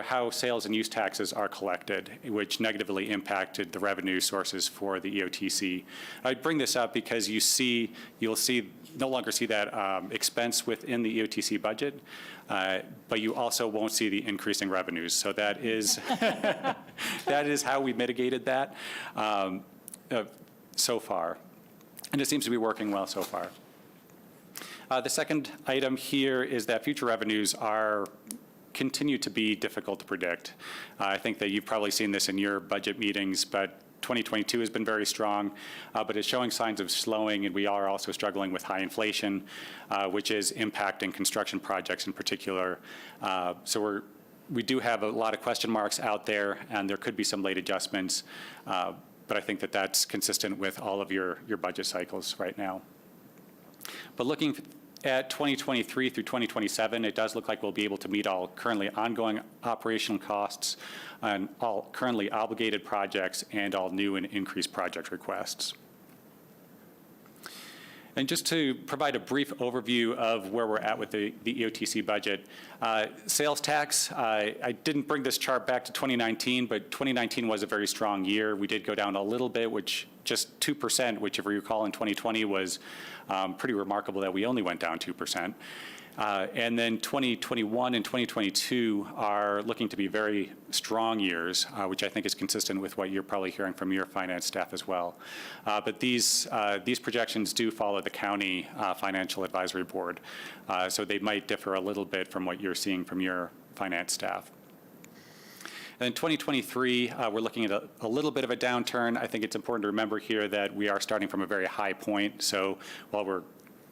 how sales and use taxes are collected, which negatively impacted the revenue sources for the EOTC. I bring this up because you'll no longer see that expense within the EOTC budget, but you also won't see the increasing revenues. So that is that is how we mitigated that so far, and it seems to be working well so far. The second item here is that future revenues continue to be difficult to predict. I think that you've probably seen this in your budget meetings, but 2022 has been very strong, but it's showing signs of slowing, and we are also struggling with high inflation, which is impacting construction projects in particular. So we do have a lot of question marks out there, and there could be some late adjustments, but I think that that's consistent with all of your budget cycles right now. But looking at 2023 through 2027, it does look like we'll be able to meet all currently ongoing operational costs on all currently obligated projects and all new and increased project requests. And just to provide a brief overview of where we're at with the EOTC budget, sales tax, I didn't bring this chart back to 2019, but 2019 was a very strong year. We did go down a little bit, which just 2%, which if you recall in 2020 was pretty remarkable that we only went down 2%. And then 2021 and 2022 are looking to be very strong years, which I think is consistent with what you're probably hearing from your finance staff as well. But these projections do follow the county financial advisory board, so they might differ a little bit from what you're seeing from your finance staff. And in 2023, we're looking at a little bit of a downturn. I think it's important to remember here that we are starting from a very high point. So while we're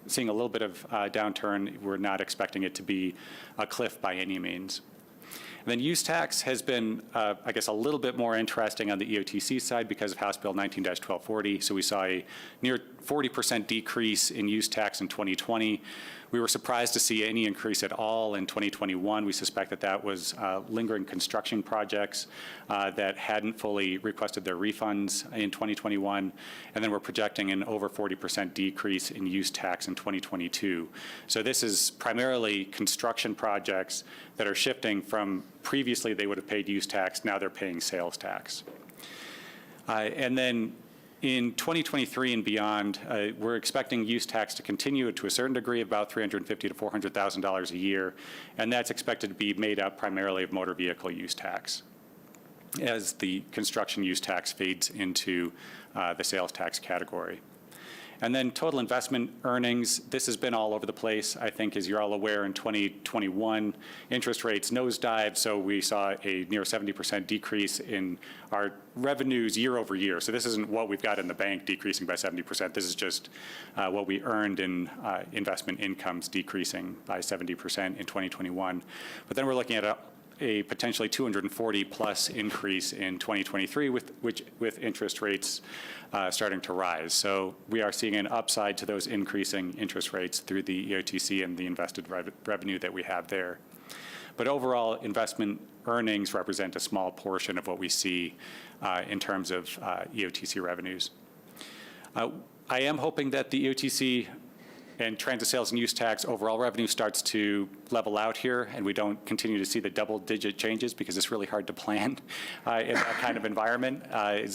seeing a little bit of downturn, we're not expecting it to be a cliff by any means. And then use tax has been, I guess, a little bit more interesting on the EOTC side because of House Bill 19-1240. So we saw a near 40% decrease in use tax in 2020. We were surprised to see any increase at all in 2021. We suspect that that was lingering construction projects that hadn't fully requested their refunds in 2021. And then we're projecting an over 40% decrease in use tax in 2022. So this is primarily construction projects that are shifting from previously they would have paid use tax, now they're paying sales tax. And then in 2023 and beyond, we're expecting use tax to continue to a certain degree, about $350,000 to $400,000 a year, and that's expected to be made up primarily of motor vehicle use tax as the construction use tax fades into the sales tax category. And then total investment earnings, this has been all over the place. I think, as you're all aware, in 2021, interest rates nosedived, so we saw a near 70% decrease in our revenues year over year. So this isn't what we've got in the bank decreasing by 70%. This is just what we earned in investment incomes decreasing by 70% in 2021. But then we're looking at a potentially 240 plus increase in 2023 with interest rates starting to rise. So we are seeing an upside to those increasing interest rates through the EOTC and the invested revenue that we have there. But overall, investment earnings represent a small portion of what we see in terms of EOTC revenues. I am hoping that the EOTC and transit sales and use tax overall revenue starts to level out here, and we don't continue to see the double-digit changes because it's really hard to plan in that kind of environment.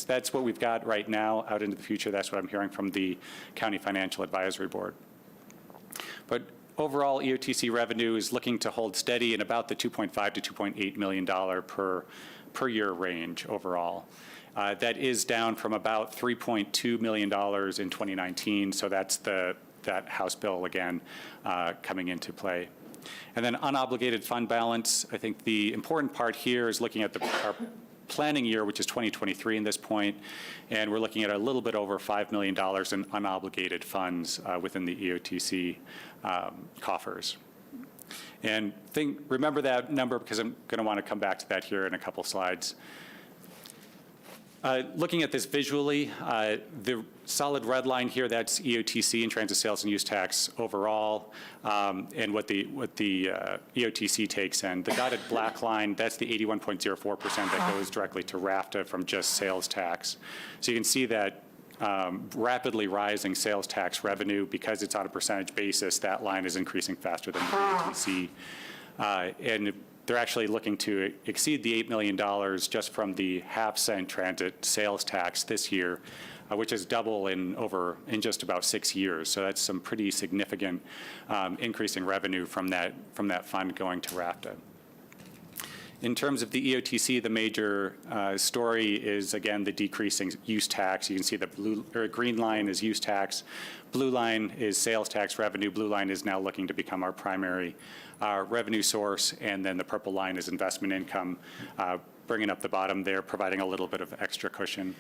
That's what we've got right now. Out into the future, that's what I'm hearing from the County Financial Advisory Board. But overall, EOTC revenue is looking to hold steady in about the $2.5 to $2.8 million per year range overall. That is down from about $3.2 million in 2019, so that's that House bill again coming into play. And then unobligated fund balance, I think the important part here is looking at our planning year, which is 2023 in this point, and we're looking at a little bit over $5 million in unobligated funds within the EOTC coffers. And remember that number because I'm going to want to come back to that here in a couple slides. Looking at this visually, the solid red line here, that's EOTC and transit sales and use tax overall, and what the EOTC takes in. The dotted black line, that's the 81.04% that goes directly to RAFTA from just sales tax. So you can see that rapidly rising sales tax revenue, because it's on a percentage basis, that line is increasing faster than the EOTC. And they're actually looking to exceed the $8 million just from the half-cent transit sales tax this year, which is double in just about 6 years. So that's some pretty significant increase in revenue from that fund going to RAFTA. In terms of the EOTC, the major story is, again, the decreasing use tax. You can see the green line is use tax. Blue line is sales tax revenue. Blue line is now looking to become our primary revenue source. And then the purple line is investment income, bringing up the bottom there, providing a little bit of extra cushion.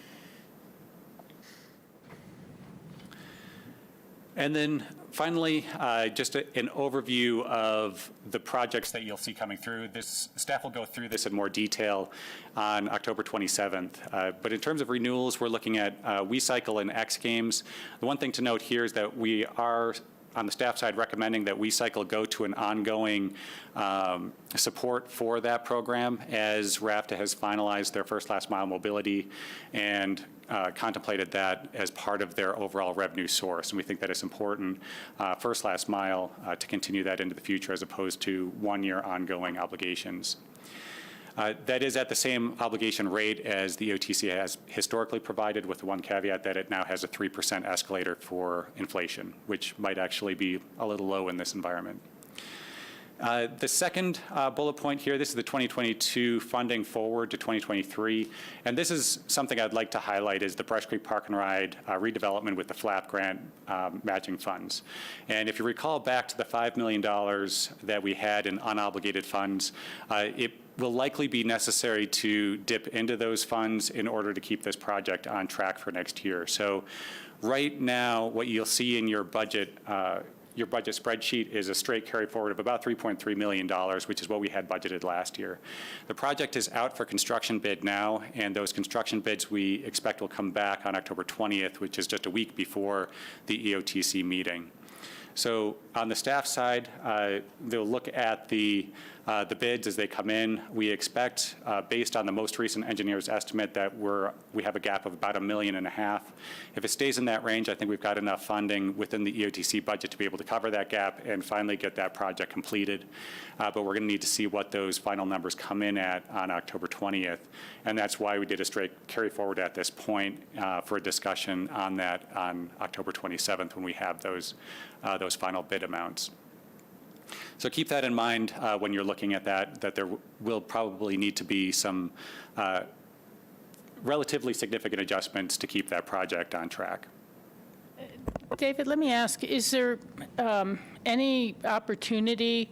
And then finally, just an overview of the projects that you'll see coming through. Staff will go through this in more detail on October 27th. But in terms of renewals, we're looking at WeCycle and X Games. The one thing to note here is that we are, on the staff side, recommending that WeCycle go to an ongoing support for that program as RAFTA has finalized their first last mile mobility and contemplated that as part of their overall revenue source. And we think that it's important, first last mile, to continue that into the future as opposed to one-year ongoing obligations. That is at the same obligation rate as the OTC has historically provided, with the one caveat that it now has a 3% escalator for inflation, which might actually be a little low in this environment. The second bullet point here, this is the 2022 funding forward to 2023. And this is something I'd like to highlight is the Brush Creek Park and Ride redevelopment with the FLAP grant matching funds. And if you recall back to the $5 million that we had in unobligated funds, it will likely be necessary to dip into those funds in order to keep this project on track for next year. So right now, what you'll see in your budget spreadsheet is a straight carry forward of about $3.3 million, which is what we had budgeted last year. The project is out for construction bid now, and those construction bids we expect will come back on October 20th, which is just a week before the EOTC meeting. So on the staff side, they'll look at the bids as they come in. We expect, based on the most recent engineer's estimate, that we have a gap of about $1.5 million. If it stays in that range, I think we've got enough funding within the EOTC budget to be able to cover that gap and finally get that project completed. But we're going to need to see what those final numbers come in at on October 20th. And that's why we did a straight carry forward at this point for a discussion on that on October 27th when we have those final bid amounts. So keep that in mind when you're looking at that there will probably need to be some relatively significant adjustments to keep that project on track. David, let me ask, is there any opportunity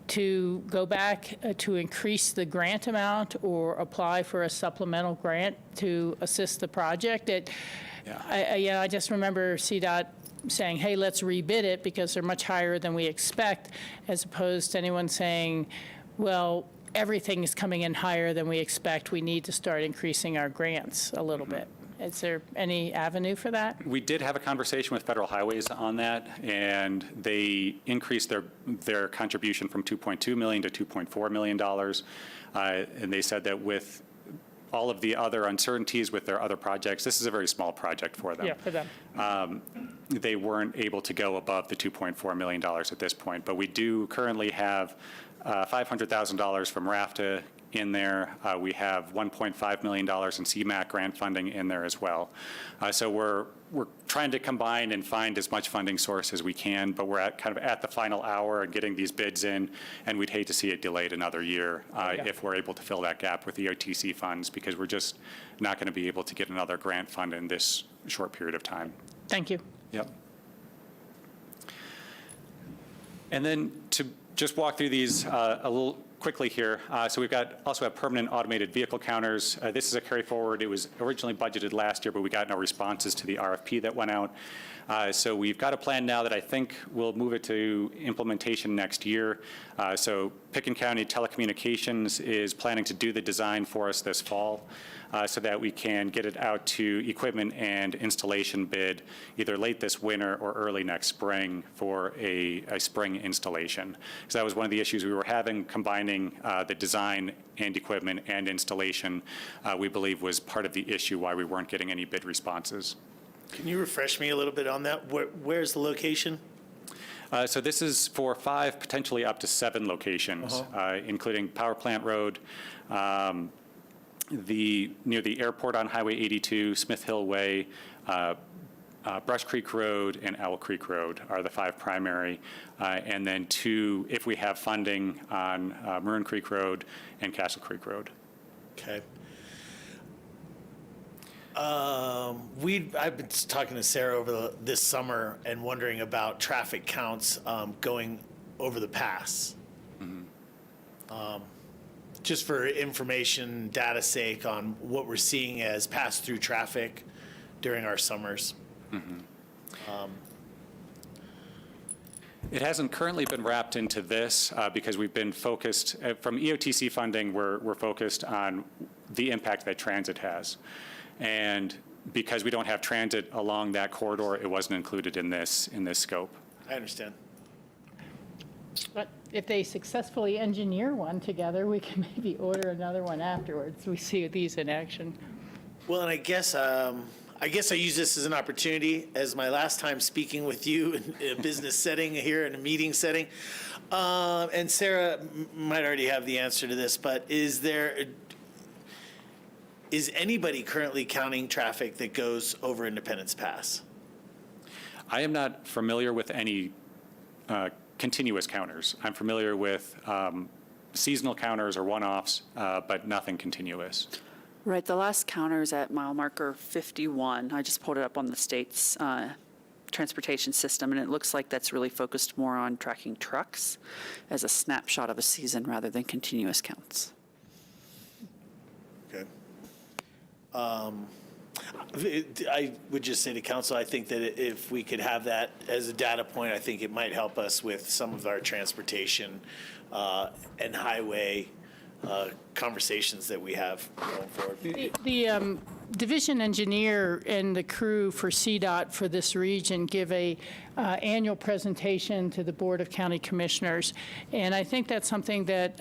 to go back to increase the grant amount or apply for a supplemental grant to assist the project? I just remember CDOT saying, hey, let's rebid it because they're much higher than we expect, as opposed to anyone saying, well, everything is coming in higher than we expect. We need to start increasing our grants a little bit. Is there any avenue for that? We did have a conversation with Federal Highways on that, and they increased their contribution from $2.2 million to $2.4 million. And they said that with all of the other uncertainties with their other projects, this is a very small project for them. Yeah, for them. They weren't able to go above the $2.4 million at this point, but we do currently have $500,000 from RAFTA in there. We have $1.5 million in CMAQ grant funding in there as well. So we're trying to combine and find as much funding source as we can, but we're at the final hour and getting these bids in, and we'd hate to see it delayed another year if we're able to fill that gap with the OTC funds, because we're just not going to be able to get another grant fund in this short period of time. Thank you. Yep. And then to just walk through these a little quickly here. So we've also have permanent automated vehicle counters. This is a carry forward. It was originally budgeted last year, but we got no responses to the RFP that went out. So we've got a plan now that I think will move it to implementation next year. So Picken County Telecommunications is planning to do the design for us this fall so that we can get it out to equipment and installation bid either late this winter or early next spring for a spring installation. So that was one of the issues we were having, combining the design and equipment and installation, we believe was part of the issue why we weren't getting any bid responses. Can you refresh me a little bit on that? Where's the location? So this is for 5, potentially up to 7 locations, including Power Plant Road, near the airport on Highway 82, Smith Hill Way, Brush Creek Road, and Owl Creek Road are the 5 primary, and then 2, if we have funding, on Maroon Creek Road and Castle Creek Road. Okay. I've been talking to Sarah over this summer and wondering about traffic counts going over the pass. Just for information, data sake on what we're seeing as pass-through traffic during our summers. It hasn't currently been wrapped into this because we've been focused, from EOTC funding, we're focused on the impact that transit has. And because we don't have transit along that corridor, it wasn't included in this scope. I understand. But if they successfully engineer one together, we can maybe order another one afterwards. We see these in action. Well, and I guess I use this as an opportunity, as my last time speaking with you in a business setting here, in a meeting setting. And Sarah might already have the answer to this, but is anybody currently counting traffic that goes over Independence Pass? I am not familiar with any continuous counters. I'm familiar with seasonal counters or one-offs, but nothing continuous. Right, the last counter is at mile marker 51. I just pulled it up on the state's transportation system, and it looks like that's really focused more on tracking trucks as a snapshot of a season rather than continuous counts. Okay. I would just say to council, I think that if we could have that as a data point, I think it might help us with some of our transportation and highway conversations that we have going forward. The division engineer and the crew for CDOT for this region give a annual presentation to the Board of County Commissioners. And I think that's something that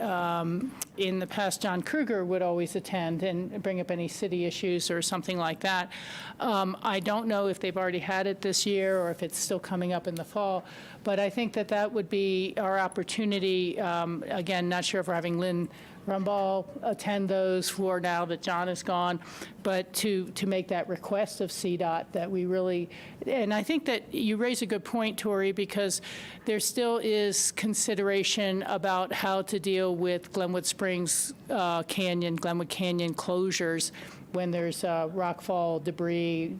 in the past John Kruger would always attend and bring up any city issues or something like that. I don't know if they've already had it this year or if it's still coming up in the fall, but I think that that would be our opportunity. Again, not sure if we're having Lynn Rumball attend those for now that John is gone, but to make that request of CDOT that we really, and I think that you raise a good point, Tori, because there still is consideration about how to deal with Glenwood Springs Glenwood Canyon closures when there's rockfall, debris,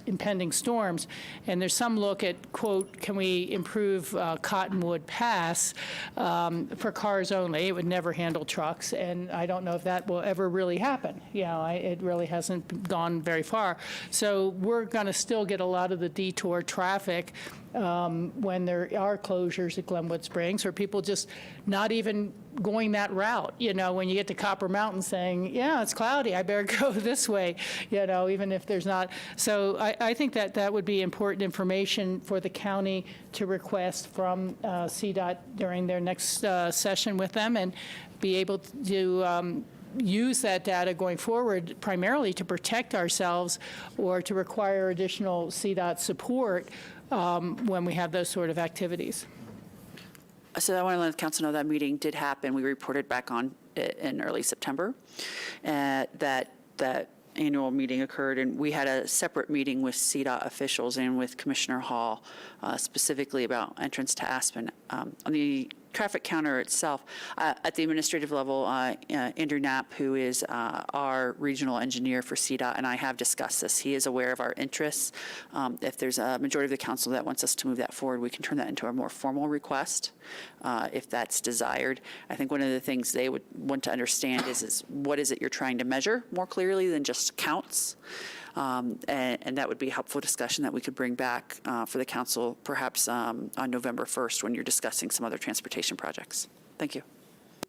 impending storms. And there's some look at, quote, can we improve Cottonwood Pass for cars only? It would never handle trucks, and I don't know if that will ever really happen. You know, it really hasn't gone very far. So we're going to still get a lot of the detour traffic when there are closures at Glenwood Springs, or people just not even going that route. You know, when you get to Copper Mountain saying, yeah, it's cloudy, I better go this way, you know, even if there's not. So I think that that would be important information for the county to request from CDOT during their next session with them, and be able to use that data going forward primarily to protect ourselves or to require additional CDOT support when we have those sort of activities. So I want to let the council know that meeting did happen. We reported back on it in early September. That annual meeting occurred, and we had a separate meeting with CDOT officials and with Commissioner Hall specifically about entrance to Aspen. On the traffic counter itself, at the administrative level, Andrew Knapp, who is our regional engineer for CDOT, and I have discussed this. He is aware of our interests. If there's a majority of the council that wants us to move that forward, we can turn that into a more formal request if that's desired. I think one of the things they would want to understand is what is it you're trying to measure more clearly than just counts. And that would be a helpful discussion that we could bring back for the council perhaps on November 1st when you're discussing some other transportation projects. Thank you.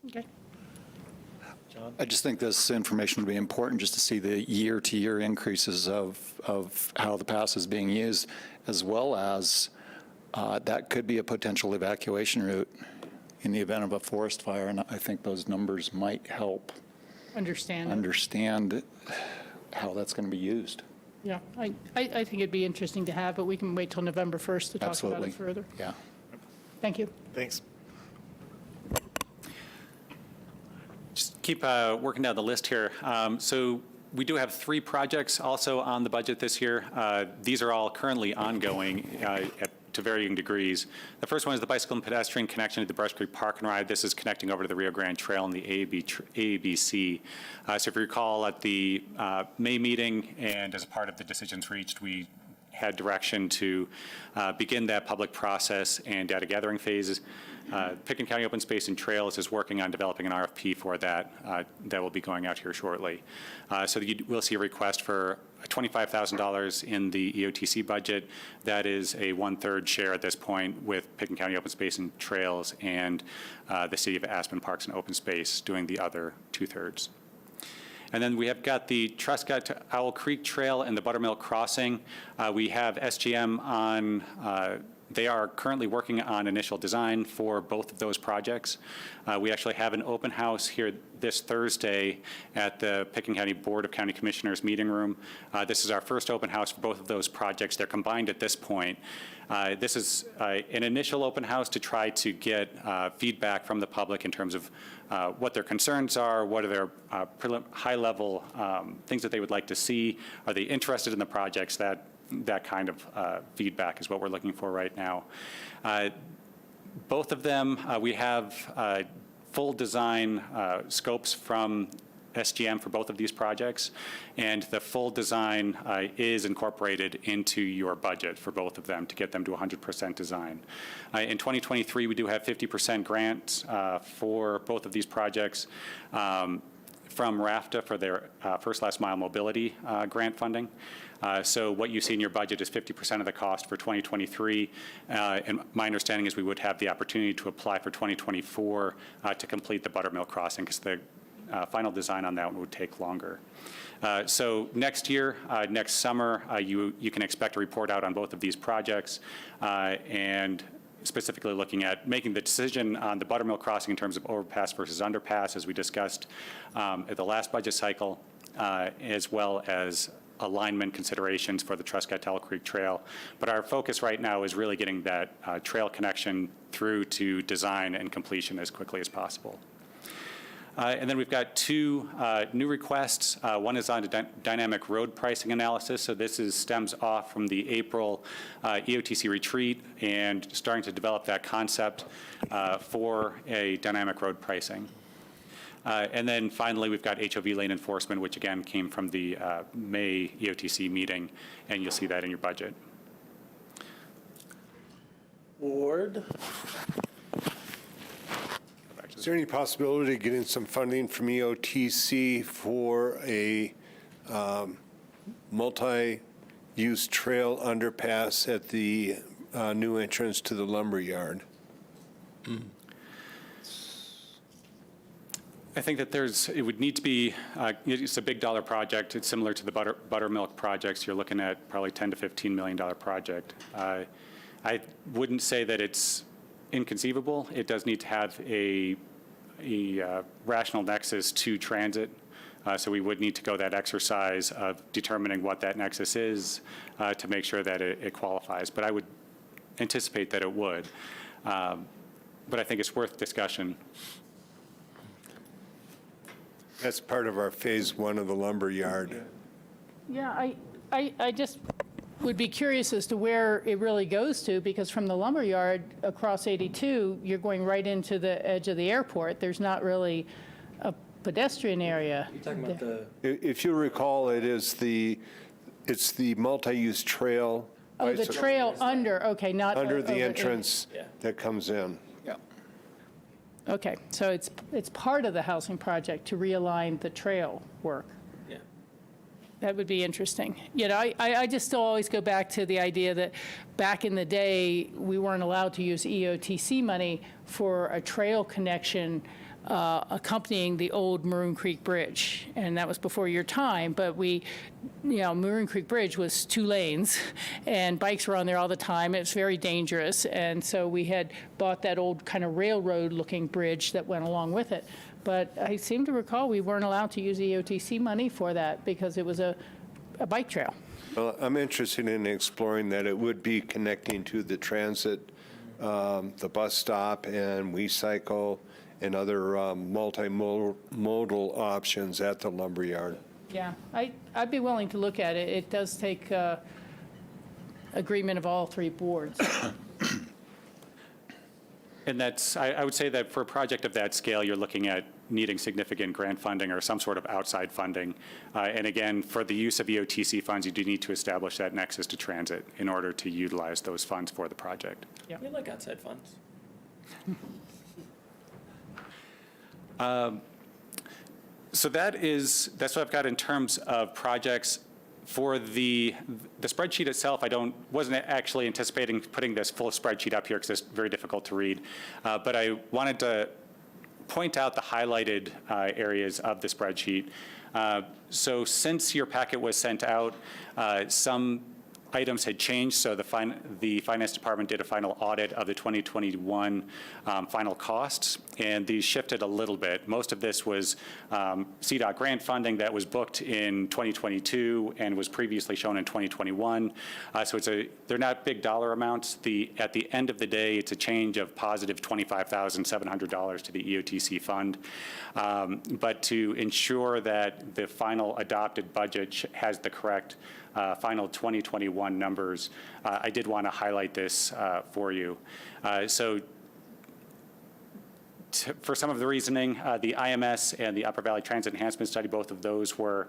Okay. I just think this information would be important just to see the year-to-year increases of how the pass is being used, as well as that could be a potential evacuation route in the event of a forest fire, and I think those numbers might help understand how that's going to be used. Yeah, I think it'd be interesting to have, but we can wait till November 1st to talk about it further. Yeah. Thank you. Thanks. Just keep working down the list here. So we do have 3 projects also on the budget this year. These are all currently ongoing to varying degrees. The first one is the bicycle and pedestrian connection to the Brush Creek Park and Ride. This is connecting over to the Rio Grande Trail and the ABC. So if you recall, at the May meeting and as a part of the decisions reached, we had direction to begin that public process and data gathering phases. Pickens County Open Space and Trails is working on developing an RFP for that. That will be going out here shortly. So you will see a request for $25,000 in the EOTC budget. That is a 1/3 share at this point with Pickens County Open Space and Trails and the City of Aspen Parks and Open Space doing the other 2/3. And then we have got the Truscott to Owl Creek Trail and the Buttermilk Crossing. We have SGM on, they are currently working on initial design for both of those projects. We actually have an open house here this Thursday at the Pickens County Board of County Commissioners meeting room. This is our first open house for both of those projects. They're combined at this point. This is an initial open house to try to get feedback from the public in terms of what their concerns are, what are their high-level things that they would like to see, are they interested in the projects, that kind of feedback is what we're looking for right now. Both of them, we have full design scopes from SGM for both of these projects, and the full design is incorporated into your budget for both of them to get them to 100% design. In 2023, we do have 50% grants for both of these projects from RAFTA for their first last mile mobility grant funding. So what you see in your budget is 50% of the cost for 2023. And my understanding is we would have the opportunity to apply for 2024 to complete the Buttermilk Crossing, because the final design on that one would take longer. So next year, next summer, you can expect a report out on both of these projects, and specifically looking at making the decision on the Buttermilk Crossing in terms of overpass versus underpass, as we discussed at the last budget cycle, as well as alignment considerations for the Truscott to Owl Creek Trail. But our focus right now is really getting that trail connection through to design and completion as quickly as possible. And then we've got two new requests. One is on a dynamic road pricing analysis. So this stems off from the April EOTC retreat and starting to develop that concept for a dynamic road pricing. And then finally, we've got HOV lane enforcement, which again came from the May EOTC meeting, and you'll see that in your budget. Ward? Is there any possibility of getting some funding from EOTC for a multi-use trail underpass at the new entrance to the lumber yard? I think that it would need to be, it's a big dollar project. It's similar to the buttermilk projects. You're looking at probably $10 to $15 million project. I wouldn't say that it's inconceivable. It does need to have a rational nexus to transit. So we would need to go that exercise of determining what that nexus is to make sure that it qualifies. But I would anticipate that it would. But I think it's worth discussion. That's part of our phase one of the lumber yard. Yeah, I just would be curious as to where it really goes to, because from the lumber yard across 82, you're going right into the edge of the airport. There's not really a pedestrian area. You're talking about the... If you recall, it's the multi-use trail. Oh, the trail under, okay, not... Under the entrance that comes in. Okay, so it's part of the housing project to realign the trail work. Yeah. That would be interesting. You know, I just still always go back to the idea that back in the day, we weren't allowed to use EOTC money for a trail connection accompanying the old Maroon Creek Bridge. And that was before your time, but Maroon Creek Bridge was 2 lanes, and bikes were on there all the time. It's very dangerous. And so we had bought that old kind of railroad-looking bridge that went along with it. But I seem to recall we weren't allowed to use EOTC money for that because it was a bike trail. Well, I'm interested in exploring that. It would be connecting to the transit, the bus stop, and WeCycle, and other multimodal options at the lumberyard. Yeah, I'd be willing to look at it. It does take agreement of all 3 boards. And I would say that for a project of that scale, you're looking at needing significant grant funding or some sort of outside funding. And again, for the use of EOTC funds, you do need to establish that nexus to transit in order to utilize those funds for the project. We like outside funds. So that's what I've got in terms of projects. For the spreadsheet itself, wasn't actually anticipating putting this full spreadsheet up here because it's very difficult to read. But I wanted to point out the highlighted areas of the spreadsheet. So since your packet was sent out, some items had changed. So the Finance Department did a final audit of the 2021 final costs, and these shifted a little bit. Most of this was CDOT grant funding that was booked in 2022 and was previously shown in 2021. So they're not big dollar amounts. At the end of the day, it's a change of positive $25,700 to the EOTC fund. But to ensure that the final adopted budget has the correct final 2021 numbers, I did want to highlight this for you. For some of the reasoning, the IMS and the Upper Valley Transit Enhancement Study, both of those were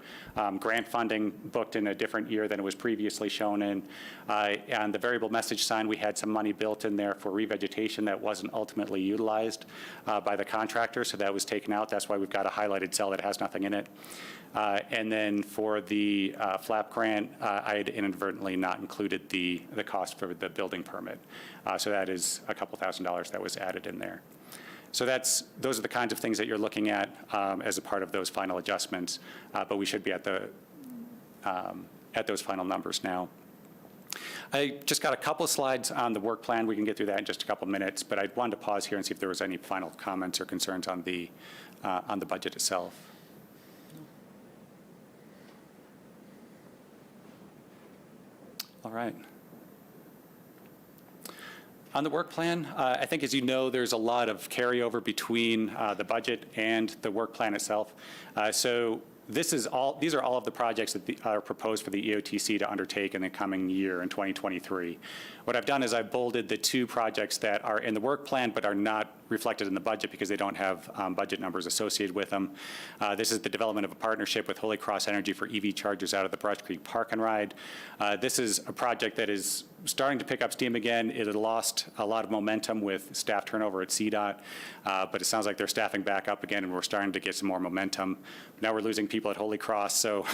grant funding booked in a different year than it was previously shown in. And the variable message sign, we had some money built in there for revegetation that wasn't ultimately utilized by the contractor, so that was taken out. That's why we've got a highlighted cell that has nothing in it. And then for the FLAP grant, I had inadvertently not included the cost for the building permit. So that is a couple $1,000s that was added in there. So those are the kinds of things that you're looking at as a part of those final adjustments, but we should be at those final numbers now. I just got a couple slides on the work plan. We can get through that in just a couple minutes, but I wanted to pause here and see if there was any final comments or concerns on the budget itself. All right. On the work plan, I think, as you know, there's a lot of carryover between the budget and the work plan itself. So these are all of the projects that are proposed for the EOTC to undertake in the coming year in 2023. What I've done is I've bolded the two projects that are in the work plan but are not reflected in the budget because they don't have budget numbers associated with them. This is the development of a partnership with Holy Cross Energy for EV chargers out of the Brush Creek Park and Ride. This is a project that is starting to pick up steam again. It had lost a lot of momentum with staff turnover at CDOT, but it sounds like they're staffing back up again, and we're starting to get some more momentum. Now we're losing people at Holy Cross, so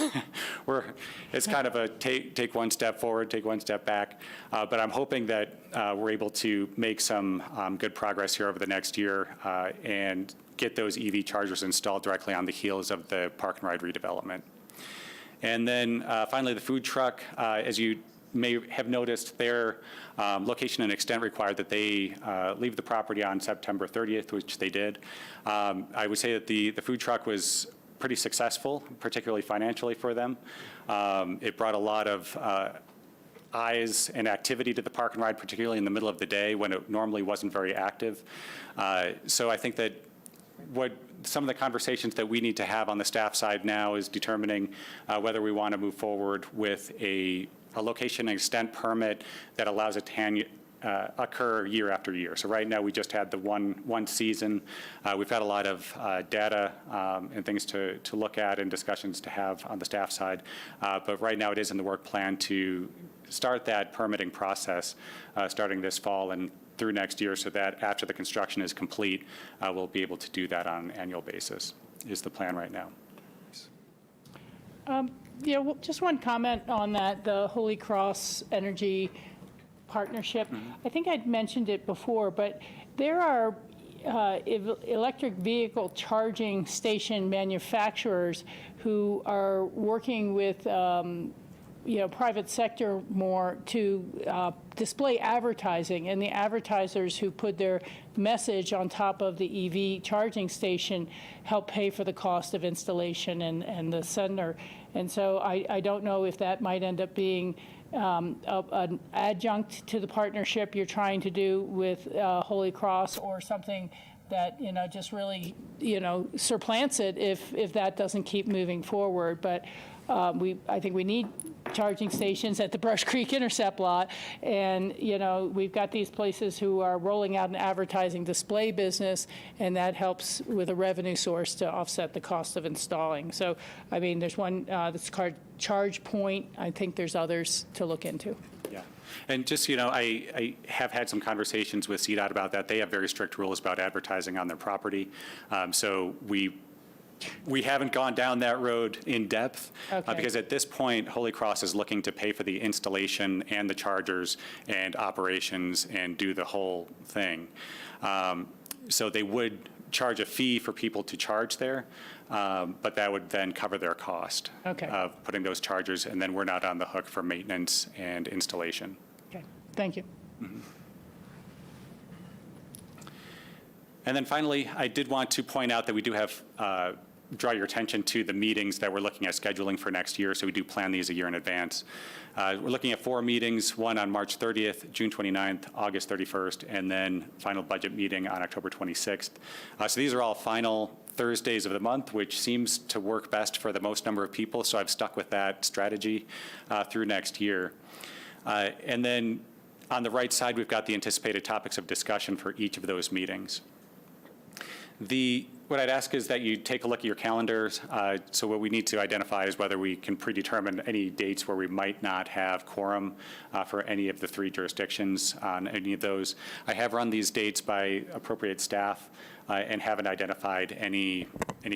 it's kind of a take one step forward, take one step back. But I'm hoping that we're able to make some good progress here over the next year and get those EV chargers installed directly on the heels of the Park and Ride redevelopment. And then finally, the food truck, as you may have noticed, their location and extent required that they leave the property on September 30th, which they did. I would say that the food truck was pretty successful, particularly financially for them. It brought a lot of eyes and activity to the Park and Ride, particularly in the middle of the day when it normally wasn't very active. So I think that some of the conversations that we need to have on the staff side now is determining whether we want to move forward with a location and extent permit that allows it to occur year after year. So right now we just had the one season. We've got a lot of data and things to look at and discussions to have on the staff side. But right now it is in the work plan to start that permitting process starting this fall and through next year, so that after the construction is complete, we'll be able to do that on an annual basis, is the plan right now. Yeah, well, just one comment on that, the Holy Cross Energy partnership. I think I'd mentioned it before, but there are electric vehicle charging station manufacturers who are working with private sector more to display advertising, and the advertisers who put their message on top of the EV charging station help pay for the cost of installation and the sender. And so I don't know if that might end up being an adjunct to the partnership you're trying to do with Holy Cross, or something that just really supplants it if that doesn't keep moving forward. But I think we need charging stations at the Brush Creek Intercept lot. And, we've got these places who are rolling out an advertising display business, and that helps with a revenue source to offset the cost of installing. So, there's one that's called Charge Point. I think there's others to look into. Yeah. And just, I have had some conversations with CDOT about that. They have very strict rules about advertising on their property. So we haven't gone down that road in depth because at this point, Holy Cross is looking to pay for the installation and the chargers and operations and do the whole thing. So they would charge a fee for people to charge there, but that would then cover their cost of putting those chargers, and then we're not on the hook for maintenance and installation. Okay, thank you. Mm-hmm. And then finally, I did want to point out that we do have draw your attention to the meetings that we're looking at scheduling for next year. So we do plan these a year in advance. We're looking at 4 meetings, one on March 30th, June 29th, August 31st, and then final budget meeting on October 26th. So these are all final Thursdays of the month, which seems to work best for the most number of people. So I've stuck with that strategy through next year. And then on the right side, we've got the anticipated topics of discussion for each of those meetings. What I'd ask is that you take a look at your calendars. So what we need to identify is whether we can predetermine any dates where we might not have quorum for any of the 3 jurisdictions on any of those. I have run these dates by appropriate staff and haven't identified any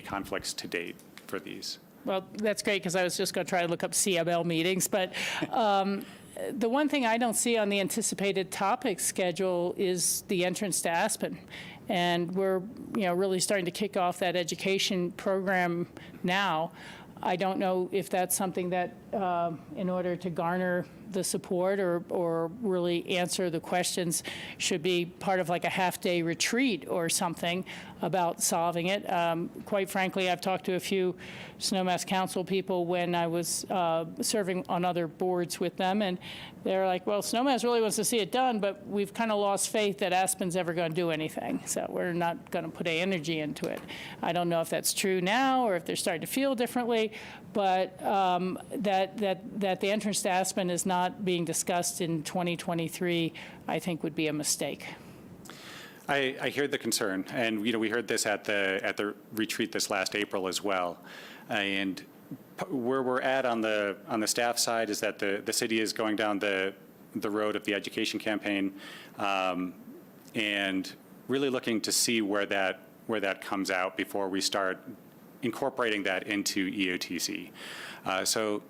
conflicts to date for these. Well, that's great, because I was just going to try to look up CML meetings, but the one thing I don't see on the anticipated topic schedule is the entrance to Aspen. And we're, really starting to kick off that education program now. I don't know if that's something that, in order to garner the support or really answer the questions, should be part of like a half-day retreat or something about solving it. Quite frankly, I've talked to a few Snowmass Council people when I was serving on other boards with them, and they're like, well, Snowmass really wants to see it done, but we've kind of lost faith that Aspen's ever going to do anything, so we're not going to put any energy into it. I don't know if that's true now or if they're starting to feel differently, but that the entrance to Aspen is not being discussed in 2023, I think would be a mistake. I hear the concern, and we heard this at the retreat this last April as well. And where we're at on the staff side is that the city is going down the road of the education campaign, and really looking to see where that comes out before we start incorporating that into EOTC. So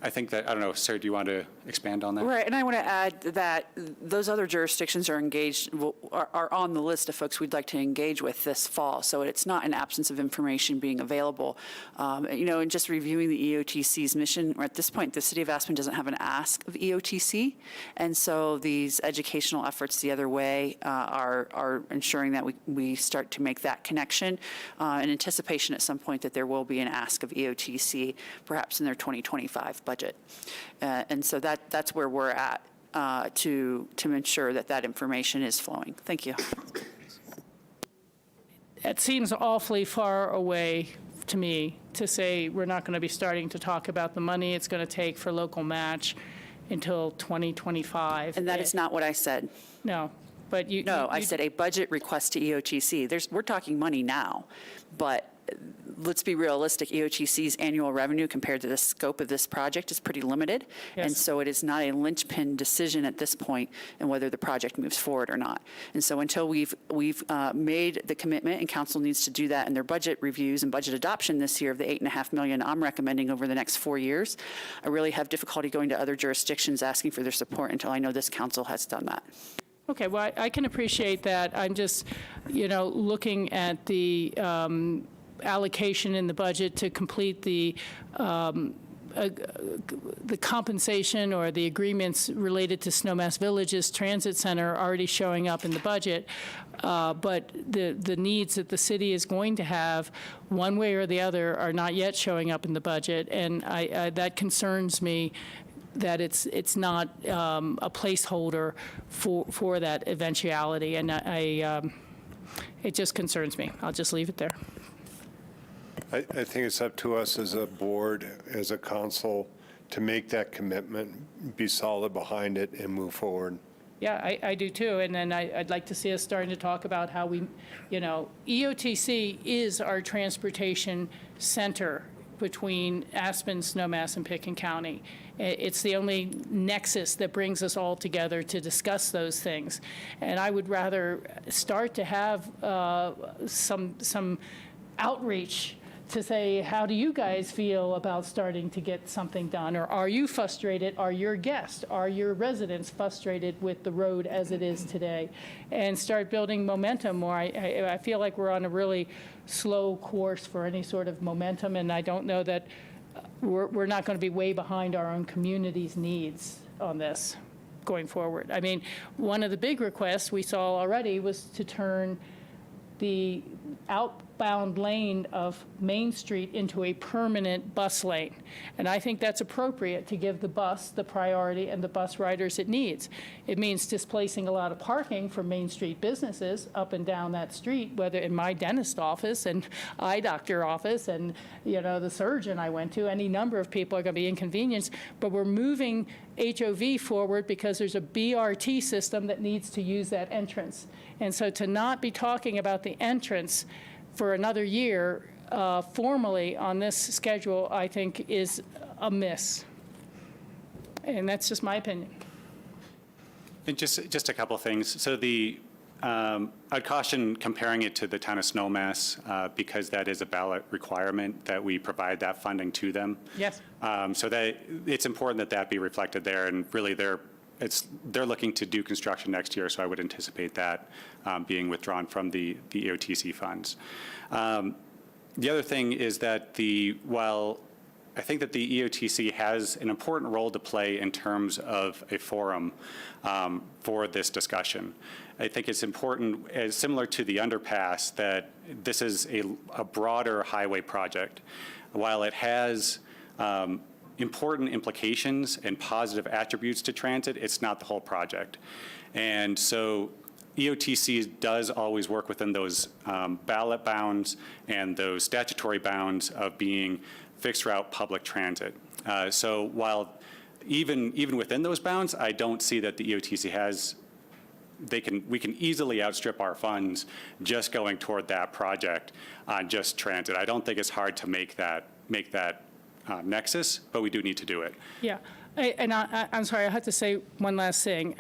I think that, I don't know, Sarah, do you want to expand on that? Right, and I want to add that those other jurisdictions are engaged, are on the list of folks we'd like to engage with this fall. So it's not an absence of information being available. And just reviewing the EOTC's mission, at this point, the city of Aspen doesn't have an ask of EOTC. And so these educational efforts the other way are ensuring that we start to make that connection in anticipation at some point that there will be an ask of EOTC, perhaps in their 2025 budget. And so that's where we're at to ensure that information is flowing. Thank you. It seems awfully far away to me to say we're not going to be starting to talk about the money it's going to take for local match until 2025. And that is not what I said. No, but you... No, I said a budget request to EOTC. We're talking money now, but let's be realistic, EOTC's annual revenue compared to the scope of this project is pretty limited. Yes. And so it is not a linchpin decision at this point in whether the project moves forward or not. And so until we've made the commitment, and council needs to do that in their budget reviews and budget adoption this year of the $8.5 million I'm recommending over the next 4 years, I really have difficulty going to other jurisdictions asking for their support until I know this council has done that. Okay, well, I can appreciate that. I'm just, looking at the allocation in the budget to complete the compensation or the agreements related to Snowmass Village's transit center already showing up in the budget, but the needs that the city is going to have, one way or the other, are not yet showing up in the budget, and that concerns me. That it's not a placeholder for that eventuality, and it just concerns me. I'll just leave it there. I think it's up to us as a board, as a council, to make that commitment, be solid behind it, and move forward. Yeah, I do too. And then I'd like to see us starting to talk about how we, EOTC is our transportation center between Aspen, Snowmass, and Picken County. It's the only nexus that brings us all together to discuss those things. And I would rather start to have some outreach to say, how do you guys feel about starting to get something done? Or are you frustrated? Are your guests, are your residents frustrated with the road as it is today? And start building momentum more. I feel like we're on a really slow course for any sort of momentum, and I don't know that we're not going to be way behind our own community's needs on this going forward. I mean, one of the big requests we saw already was to turn the outbound lane of Main Street into a permanent bus lane. And I think that's appropriate to give the bus the priority and the bus riders it needs. It means displacing a lot of parking from Main Street businesses up and down that street, whether in my dentist office and eye doctor office and, the surgeon I went to, any number of people are going to be inconvenienced. But we're moving HOV forward because there's a BRT system that needs to use that entrance. And so to not be talking about the entrance for another year formally on this schedule, I think, is a miss. And that's just my opinion. And just a couple things. So I'd caution comparing it to the town of Snowmass because that is a ballot requirement that we provide that funding to them. Yes. So that it's important that be reflected there, and really they're looking to do construction next year, so I would anticipate that being withdrawn from the EOTC funds. The other thing is that while I think that the EOTC has an important role to play in terms of a forum for this discussion, I think it's important, as similar to the underpass, that this is a broader highway project. While it has important implications and positive attributes to transit, it's not the whole project. And so EOTC does always work within those ballot bounds and those statutory bounds of being fixed route public transit. So while even within those bounds, I don't see that the EOTC has, we can easily outstrip our funds just going toward that project on just transit. I don't think it's hard to make that nexus, but we do need to do it. Yeah, I'm sorry, I have to say one last thing.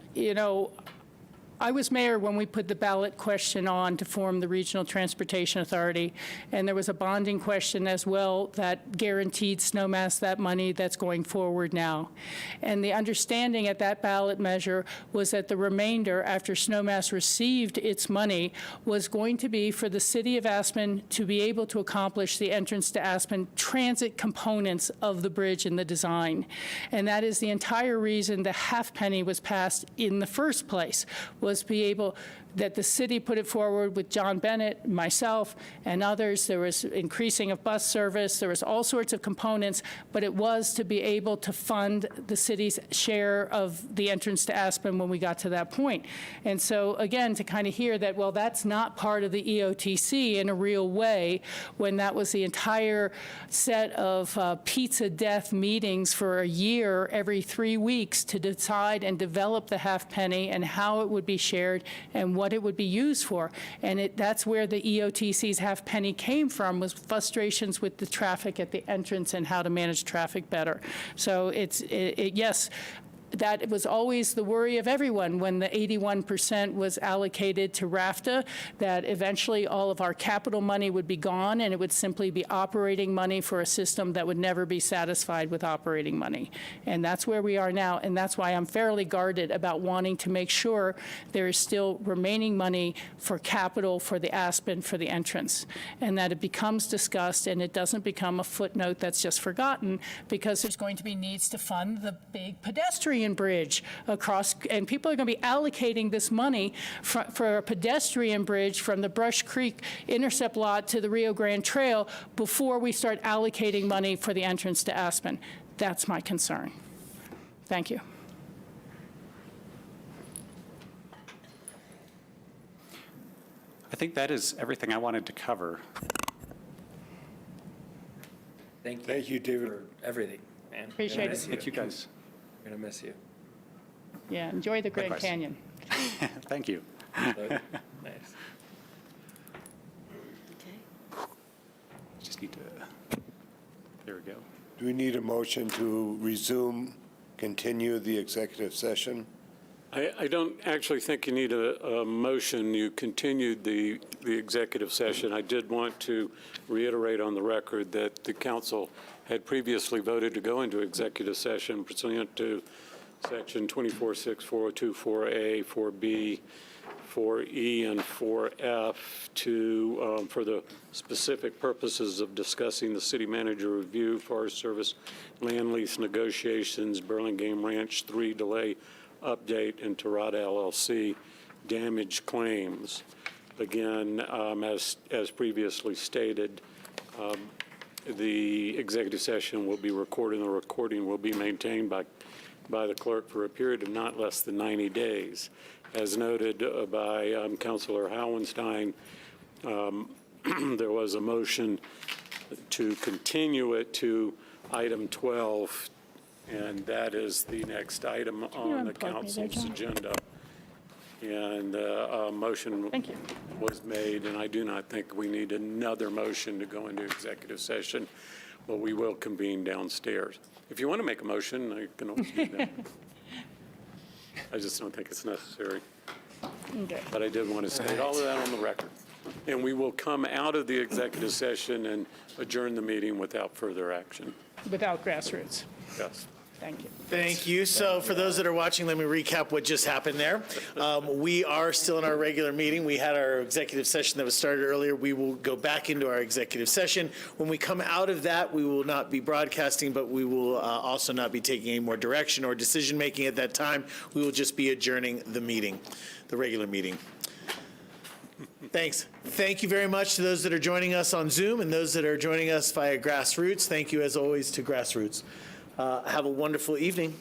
I was mayor when we put the ballot question on to form the Regional Transportation Authority, and there was a bonding question as well that guaranteed Snowmass that money that's going forward now. And the understanding at that ballot measure was that the remainder, after Snowmass received its money, was going to be for the city of Aspen to be able to accomplish the entrance to Aspen transit components of the bridge and the design. And that is the entire reason the halfpenny was passed in the first place, was be able, that the city put it forward with John Bennett, myself, and others. There was increasing of bus service. There was all sorts of components, but it was to be able to fund the city's share of the entrance to Aspen when we got to that point. And so, again, to kind of hear that, well, that's not part of the EOTC in a real way, when that was the entire set of pizza death meetings for a year every 3 weeks to decide and develop the halfpenny and how it would be shared and what it would be used for. And that's where the EOTC's halfpenny came from, was frustrations with the traffic at the entrance and how to manage traffic better. So yes, that was always the worry of everyone when the 81% was allocated to RAFTA, that eventually all of our capital money would be gone and it would simply be operating money for a system that would never be satisfied with operating money. And that's where we are now, and that's why I'm fairly guarded about wanting to make sure there is still remaining money for capital for the Aspen, for the entrance, and that it becomes discussed and it doesn't become a footnote that's just forgotten, because there's going to be needs to fund the big pedestrian bridge across, and people are going to be allocating this money for a pedestrian bridge from the Brush Creek intercept lot to the Rio Grande Trail before we start allocating money for the entrance to Aspen. That's my concern. Thank you. I think that is everything I wanted to cover. Thank you, David. For everything, man. Appreciate We're it. gonna miss you. Thank you, guys. We're gonna miss you. Yeah, enjoy the Grand Likewise. Canyon. Thank you. Nice. Just need to, there we go. Do we need a motion to continue the executive session? I don't actually think you need a motion. You continued the executive session. I did want to reiterate on the record that the council had previously voted to go into executive session pursuant to Section 24.6, 402, 4A, 4B, 4E, and 4F for the specific purposes of discussing the city manager review, Forest Service land lease negotiations, Burlingame Ranch 3 delay update, and Terada LLC damage claims. Again, as previously stated, the executive session will be recorded, and the recording will be maintained by the clerk for a period of not less than 90 days. As noted by Councilor Howenstein, there was a motion to continue it to item 12, and that is the next item on the council's agenda. And a motion was made, and I do not think we need another motion to go into executive session, but we will convene downstairs. If you want to make a motion, I can always do that. I just don't think it's necessary. Okay. But I did want to state all of that on the record. And we will come out of the executive session and adjourn the meeting without further action. Without grassroots. Yes. Thank you. Thank you. So for those that are watching, let me recap what just happened there. We are still in our regular meeting. We had our executive session that was started earlier. We will go back into our executive session. When we come out of that, we will not be broadcasting, but we will also not be taking any more direction or decision-making at that time. We will just be adjourning the meeting, the regular meeting. Thanks. Thank you very much to those that are joining us on Zoom and those that are joining us via Grassroots. Thank you, as always, to Grassroots. Have a wonderful evening.